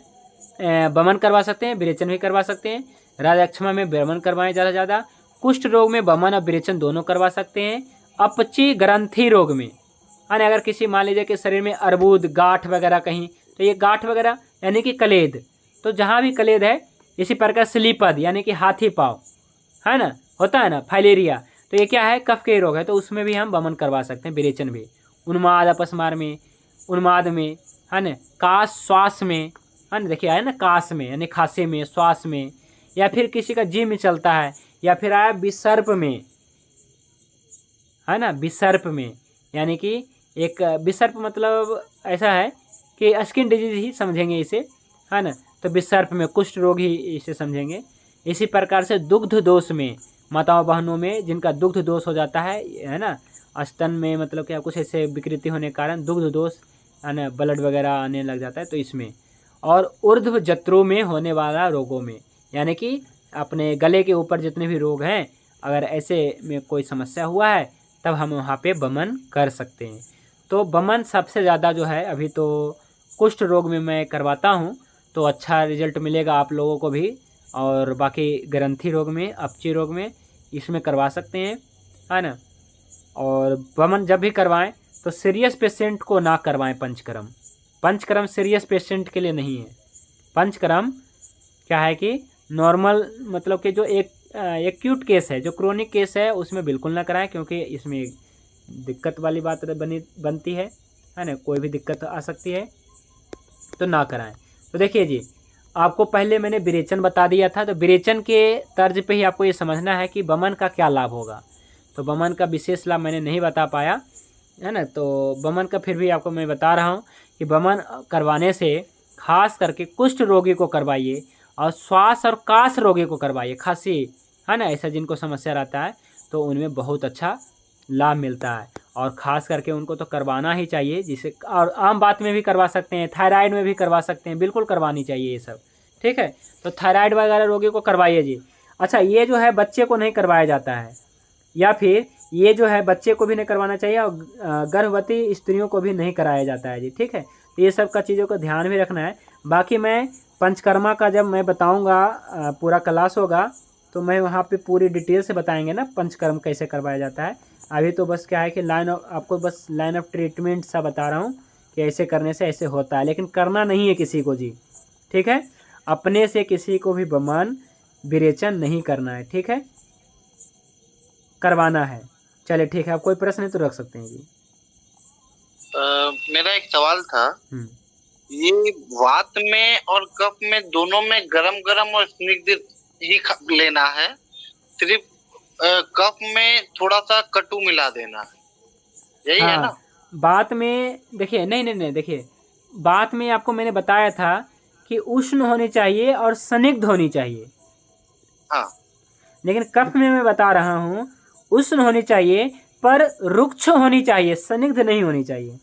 वमन करवा सकते हैं, विरेचन भी करवा सकते हैं। राजयक्षमा में वमन करवाएं ज़्यादा से ज़्यादा। कुष्ठ रोग में वमन और विरेचन दोनों करवा सकते हैं। अपची ग्रंथि रोग में, यानी अगर किसी मान लीजिए कि शरीर में अर्बुद, गांठ वगैरह कहीं, तो ये गांठ वगैरह यानी कि कलेद, तो जहाँ भी कलेद है, इसी प्रकार स्लीपद यानी कि हाथी पाँव, है ना, होता है ना, फाइलेरिया, तो ये क्या है, कफ के रोग है, तो उसमें भी हम वमन करवा सकते हैं, विरेचन भी। उन्माद अपस्मार में, उन्माद में, है ना, काश श्वास में, है ना, देखिए आया ना, काश में यानी खांसी में, श्वास में, या फिर किसी का जी में चलता है, या फिर आया विसर्प में, है ना, विसर्प में यानी कि एक विसर्प मतलब ऐसा है कि स्किन डिजीज ही समझेंगे इसे, है ना, तो विसर्प में कुष्ठ रोग ही इसे समझेंगे। इसी प्रकार से दुग्ध दोष में, माताओं बहनों में जिनका दुग्ध दोष हो जाता है ना, स्तन में मतलब क्या कुछ ऐसे विकृति होने के कारण दुग्ध दोष, है ना, ब्लड वगैरह आने लग जाता है, तो इसमें। और ऊर्ध्व जत्रों में होने वाला रोगों में, यानी कि अपने गले के ऊपर जितने भी रोग हैं, अगर ऐसे में कोई समस्या हुआ है तब हम वहाँ पे वमन कर सकते हैं। तो वमन सबसे ज़्यादा जो है अभी तो कुष्ठ रोग में मैं करवाता हूँ, तो अच्छा रिजल्ट मिलेगा आप लोगों को भी। और बाकी ग्रंथि रोग में, अपची रोग में, इसमें करवा सकते हैं, है ना। और वमन जब भी करवाएं तो सीरियस पेशेंट को ना करवाएं पंचकर्म। पंचकर्म सीरियस पेशेंट के लिए नहीं है। पंचकर्म क्या है कि नॉर्मल मतलब कि जो एक एक्यूट केस है, जो क्रोनिक केस है, उसमें बिल्कुल ना कराएं, क्योंकि इसमें दिक्कत वाली बात बनती है ना, कोई भी दिक्कत आ सकती है, तो ना कराएं। तो देखिए जी, आपको पहले मैंने विरेचन बता दिया था, तो विरेचन के तर्ज पे ही आपको ये समझना है कि वमन का क्या लाभ होगा। तो वमन का विशेष लाभ मैंने नहीं बता पाया, है ना, तो वमन का फिर भी आपको मैं बता रहा हूँ कि वमन करवाने से खास करके कुष्ठ रोगी को करवाइए, और श्वास और काश रोगी को करवाइए, खांसी, है ना, ऐसा जिनको समस्या रहता है, तो उनमें बहुत अच्छा लाभ मिलता है। और ख़ास करके उनको तो करवाना ही चाहिए, जिसे और आम बात में भी करवा सकते हैं, थायराइड में भी करवा सकते हैं, बिल्कुल करवानी चाहिए ये सब, ठीक है। तो थायराइड वगैरह रोगी को करवाइए जी। अच्छा, ये जो है बच्चे को नहीं करवाया जाता है, या फिर ये जो है बच्चे को भी नहीं करवाना चाहिए, और गर्भवती स्त्रियों को भी नहीं कराया जाता है जी, ठीक है। तो ये सब का चीज़ों का ध्यान भी रखना है। बाकी मैं पंचकर्मा का जब मैं बताऊँगा, पूरा क्लास होगा, तो मैं वहाँ पे पूरी डिटेल से बताएंगे ना पंचकर्म कैसे करवाया जाता है। अभी तो बस क्या है कि आपको बस लाइन ऑफ ट्रीटमेंट सा बता रहा हूँ कि ऐसे करने से ऐसे होता है, लेकिन करना नहीं है किसी को जी, ठीक है। अपने से किसी को भी वमन विरेचन नहीं करना है, ठीक है, करवाना है। चलिए ठीक है, आप कोई प्रश्न है तो रख सकते हैं जी। मेरा एक सवाल था, ये वात में और कफ में दोनों में गरम गरम और स्निग्ध ही लेना है, सिर्फ कफ में थोड़ा सा कटु मिला देना है, यही है ना? बात में देखिए, नहीं देखिए, बात में आपको मैंने बताया था कि उष्ण होनी चाहिए और स्निग्ध होनी चाहिए, हाँ। लेकिन कफ में मैं बता रहा हूँ उष्ण होनी चाहिए पर रुक्ष होनी चाहिए, स्निग्ध नहीं होनी चाहिए।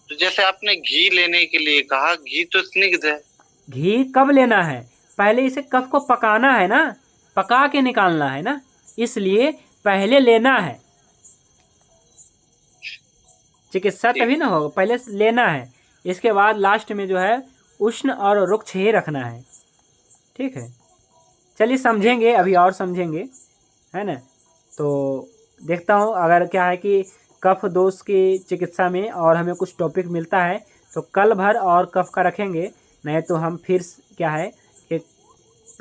तो जैसे आपने घी लेने के लिए कहा, घी तो स्निग्ध है। घी कब लेना है? पहले इसे कफ को पकाना है ना, पका के निकालना है ना, इसलिए पहले लेना है। चिकित्सा तभी ना होगा, पहले लेना है, इसके बाद लास्ट में जो है उष्ण और रुक्ष ही रखना है। ठीक है, चलिए समझेंगे, अभी और समझेंगे, है ना। तो देखता हूँ अगर क्या है कि कफ दोष की चिकित्सा में और हमें कुछ टॉपिक मिलता है तो कल भर और कफ का रखेंगे, नहीं तो हम फिर क्या है कि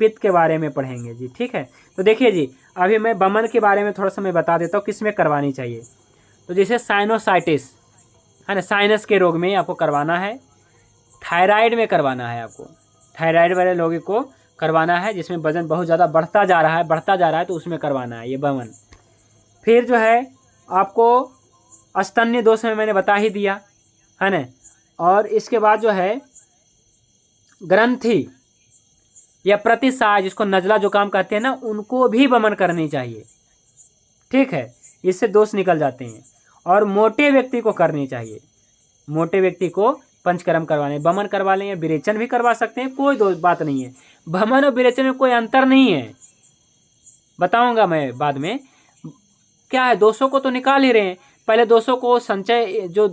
पित्त के बारे में पढ़ेंगे जी। ठीक है, तो देखिए जी, अभी मैं बमन के बारे में थोड़ा सा मैं बता देता हूँ किस में करवानी चाहिए। तो जैसे साइनोसाइटिस है ना, साइनस के रोग में आपको करवाना है, थायराइड में करवाना है, आपको थायराइड वाले लोगों को करवाना है जिसमें वजन बहुत ज़्यादा बढ़ता जा रहा है तो उसमें करवाना है ये बमन। फिर जो है आपको स्तन्य दोष में मैंने बता ही दिया, है ना। और इसके बाद जो है ग्रंथि या प्रतिसाय, जिसको नजला जुकाम कहते हैं ना, उनको भी बमन करनी चाहिए। ठीक है, इससे दोष निकल जाते हैं। और मोटे व्यक्ति को करनी चाहिए, मोटे व्यक्ति को पंचकर्म करवाने, बमन करवा लें या विरेचन भी करवा सकते हैं, कोई दो बात नहीं है। बमन और विरेचन में कोई अंतर नहीं है, बताऊंगा मैं बाद में। क्या है, दोषों को तो निकाल ही रहे हैं, पहले दोषों को संचय जो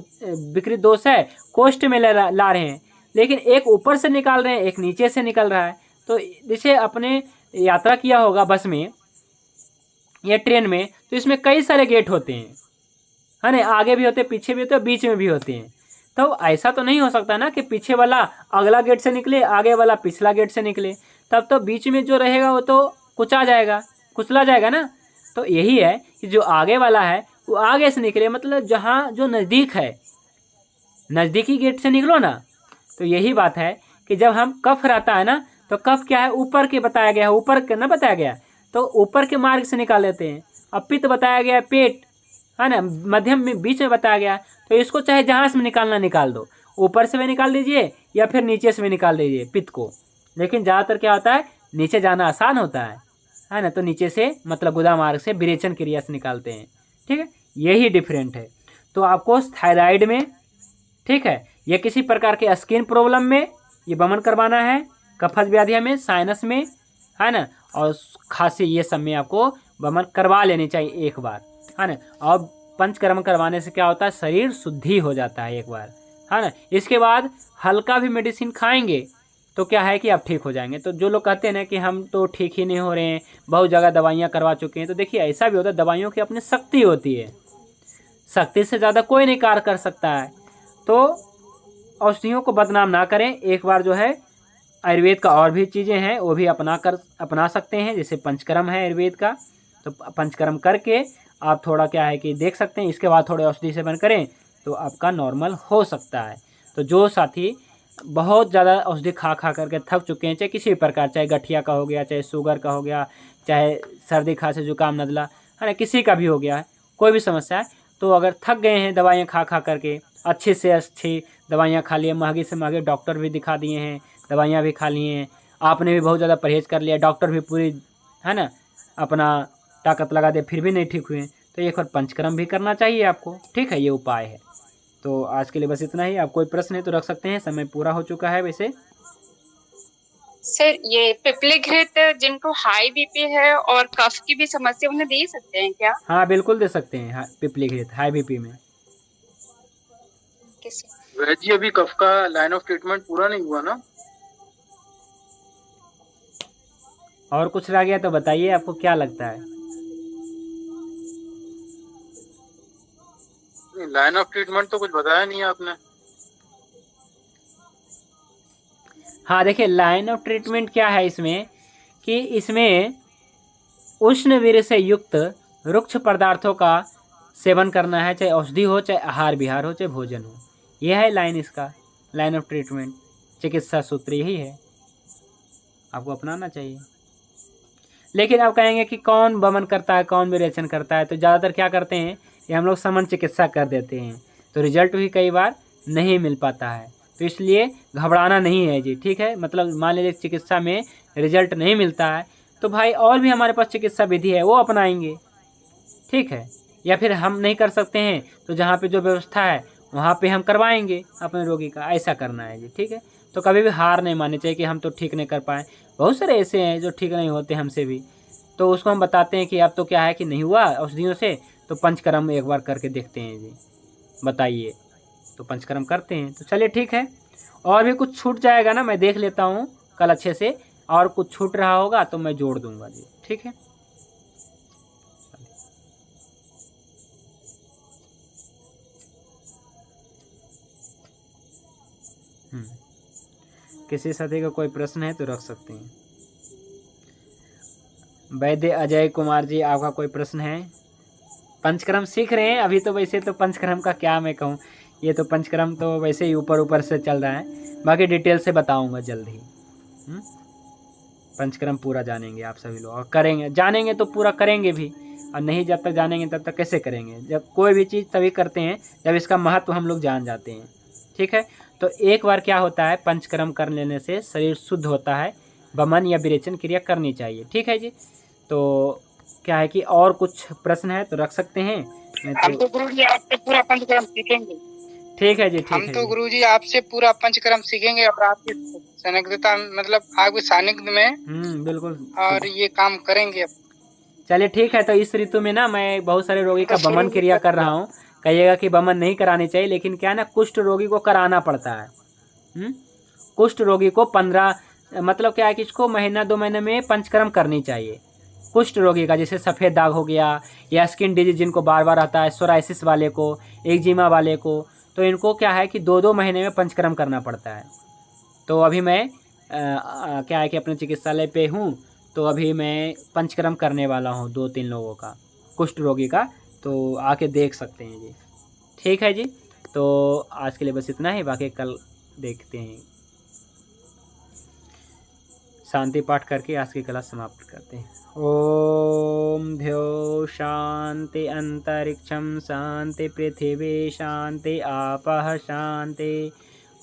विकृत दोष है कोष्ठ में ला रहे हैं, लेकिन एक ऊपर से निकाल रहे हैं, एक नीचे से निकल रहा है। तो जैसे अपने यात्रा किया होगा बस में या ट्रेन में, तो इसमें कई सारे गेट होते हैं, है ना, आगे भी होते हैं, पीछे भी होते हैं, बीच में भी होते हैं। तो ऐसा तो नहीं हो सकता ना कि पीछे वाला अगला गेट से निकले, आगे वाला पिछला गेट से निकले, तब तो बीच में जो रहेगा वो तो कुचला जाएगा ना। तो यही है कि जो आगे वाला है वो आगे से निकले, मतलब जहाँ जो नज़दीक है, नज़दीकी गेट से निकलो ना। तो यही बात है कि जब हम कफ रहता है ना, तो कफ क्या है, ऊपर के बताया गया है, ऊपर के ना बताया गया, तो ऊपर के मार्ग से निकाल लेते हैं। अब पित्त बताया गया है, पेट है ना, मध्यम में बीच में बताया गया, तो इसको चाहे जहाँ से निकालना निकाल दो, ऊपर से भी निकाल दीजिए या फिर नीचे से भी निकाल दीजिए पित्त को। लेकिन ज़्यादातर क्या होता है, नीचे जाना आसान होता है ना, तो नीचे से मतलब गुदा मार्ग से विरेचन क्रिया से निकालते हैं। ठीक है, यही डिफरेंट है। तो आपको थायराइड में, ठीक है, या किसी प्रकार के स्किन प्रॉब्लम में ये बमन करवाना है, कफज व्याधिया में, साइनस में, है ना, और खांसी, ये सब में आपको बमन करवा लेनी चाहिए एक बार, है ना। और पंचकर्म करवाने से क्या होता है, शरीर शुद्धि हो जाता है एक बार, है ना। इसके बाद हल्का भी मेडिसिन खाएंगे तो क्या है कि आप ठीक हो जाएंगे। तो जो लोग कहते हैं ना कि हम तो ठीक ही नहीं हो रहे हैं, बहुत जगह दवाइयाँ करवा चुके हैं, तो देखिए ऐसा भी होता है, दवाइयों की अपनी शक्ति होती है, शक्ति से ज़्यादा कोई नहीं कार्य कर सकता है। तो औषधियों को बदनाम ना करें, एक बार जो है आयुर्वेद का और भी चीज़ें हैं वो भी अपना सकते हैं, जैसे पंचकर्म है आयुर्वेद का, तो पंचकर्म करके आप थोड़ा क्या है कि देख सकते हैं, इसके बाद थोड़े औषधि सेवन करें तो आपका नॉर्मल हो सकता है। तो जो साथी बहुत ज़्यादा औषधि खा करके थक चुके हैं, चाहे किसी भी प्रकार, चाहे गठिया का हो गया, चाहे शुगर का हो गया, चाहे सर्दी खांसी जुकाम नज़ला, है ना, किसी का भी हो गया है, कोई भी समस्या है, तो अगर थक गए हैं दवाइयाँ खा करके, अच्छी से अच्छी दवाइयाँ खा लिए, महंगी से महंगे डॉक्टर भी दिखा दिए हैं, दवाइयाँ भी खा लिए हैं, आपने भी बहुत ज़्यादा परहेज़ कर लिया, डॉक्टर भी पूरी, है ना, अपना ताकत लगा दे, फिर भी नहीं ठीक हुए, तो एक बार पंचकर्म भी करना चाहिए आपको। ठीक है, ये उपाय है। तो आज के लिए बस इतना ही। आप कोई प्रश्न है तो रख सकते हैं, समय पूरा हो चुका है वैसे। सर, ये पिपलीघृत जिनको हाई बीपी है और कफ की भी समस्या, उन्हें दे सकते हैं क्या? हाँ बिल्कुल दे सकते हैं, पिपलीघृत हाई बीपी में। वैद्य, अभी कफ का लाइन ऑफ ट्रीटमेंट पूरा नहीं हुआ ना? और कुछ रह गया तो बताइए, आपको क्या लगता है? लाइन ऑफ ट्रीटमेंट तो कुछ बताया नहीं आपने। हाँ देखिए, लाइन ऑफ ट्रीटमेंट क्या है इसमें कि इसमें उष्णवीर्य से युक्त रुक्ष पदार्थों का सेवन करना है, चाहे औषधि हो, चाहे आहार विहार हो, चाहे भोजन हो। यह है लाइन, इसका लाइन ऑफ ट्रीटमेंट, चिकित्सा सूत्र यही है, आपको अपनाना चाहिए। लेकिन आप कहेंगे कि कौन बमन करता है, कौन विरेचन करता है, तो ज़्यादातर क्या करते हैं कि हम लोग समन चिकित्सा कर देते हैं, तो रिजल्ट भी कई बार नहीं मिल पाता है। तो इसलिए घबराना नहीं है जी। ठीक है, मतलब मान लीजिए चिकित्सा में रिजल्ट नहीं मिलता है तो भाई और भी हमारे पास चिकित्सा विधि है, वो अपनाएंगे। ठीक है, या फिर हम नहीं कर सकते हैं तो जहाँ पे जो व्यवस्था है वहाँ पे हम करवाएंगे अपने रोगी का, ऐसा करना है जी। ठीक है, तो कभी भी हार नहीं माननी चाहिए कि हम तो ठीक नहीं कर पाए। बहुत सारे ऐसे हैं जो ठीक नहीं होते हमसे भी, तो उसको हम बताते हैं कि अब तो क्या है कि नहीं हुआ औषधियों से, तो पंचकर्म एक बार करके देखते हैं जी। बताइए। तो पंचकर्म करते हैं। तो चलिए ठीक है, और भी कुछ छूट जाएगा ना, मैं देख लेता हूँ कल अच्छे से, और कुछ छूट रहा होगा तो मैं जोड़ दूंगा जी, ठीक है। किसी साथी का कोई प्रश्न है तो रख सकते हैं। वैद्य अजय कुमार जी, आपका कोई प्रश्न है? पंचकर्म सीख रहे हैं अभी तो, वैसे तो पंचकर्म का क्या मैं कहूँ, ये तो पंचकर्म तो वैसे ही ऊपर ऊपर से चल रहा है, बाकी डिटेल से बताऊंगा जल्द ही। पंचकर्म पूरा जानेंगे आप सभी लोग, और करेंगे, जानेंगे तो पूरा करेंगे भी, और नहीं जब तक जानेंगे तब तक कैसे करेंगे। जब कोई भी चीज़ तभी करते हैं जब इसका महत्व हम लोग जान जाते हैं, ठीक है। तो एक बार क्या होता है, पंचकर्म कर लेने से शरीर शुद्ध होता है, वमन या विरेचन क्रिया करनी चाहिए, ठीक है जी। तो क्या है कि और कुछ प्रश्न है तो रख सकते हैं। हम तो गुरुजी आपसे पूरा पंचकर्म सीखेंगे। ठीक है जी, ठीक है। हम तो गुरुजी आपसे पूरा पंचकर्म सीखेंगे और आपकी संदिग्धता मतलब आपके सानिध्य में बिल्कुल, और ये काम करेंगे। चलिए ठीक है। तो इस ऋतु में ना मैं बहुत सारे रोगी का वमन क्रिया कर रहा हूँ। कहिएगा कि वमन नहीं करानी चाहिए, लेकिन क्या है ना, कुष्ठ रोगी को कराना पड़ता है। कुष्ठ रोगी को 15 मतलब क्या है कि इसको महीना 2 महीने में पंचकर्म करनी चाहिए। कुष्ठ रोगी का, जैसे सफ़ेद दाग हो गया, या स्किन डिजीज जिनको बार बार आता है, सोराइसिस वाले को, एक्जिमा वाले को, तो इनको क्या है कि 2-2 महीने में पंचकर्म करना पड़ता है। तो अभी मैं क्या है कि अपने चिकित्सालय पे हूँ, तो अभी मैं पंचकर्म करने वाला हूँ 2-3 लोगों का, कुष्ठ रोगी का, तो आके देख सकते हैं जी, ठीक है जी। तो आज के लिए बस इतना ही, बाकी कल देखते हैं। शांति पाठ करके आज की क्लास समाप्त करते हैं। ओम ध्यो शांति अंतरिक्षम शांति पृथिवी शांति आपः शांति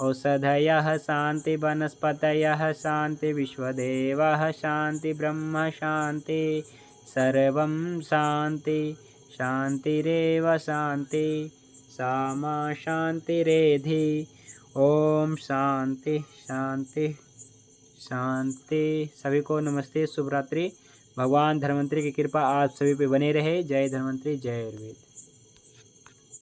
औषधयः शांति वनस्पतयः शांति विश्वदेवः शांति ब्रह्म शांति सर्वं शांति शांतिरेव शांति सामा शांतिरेधि। ओम शांति शांति शांति। सभी को नमस्ते, शुभ रात्रि। भगवान धन्वंतरि की कृपा आप सभी पे बने रहे। जय धन्वंतरि, जय आयुर्वेद।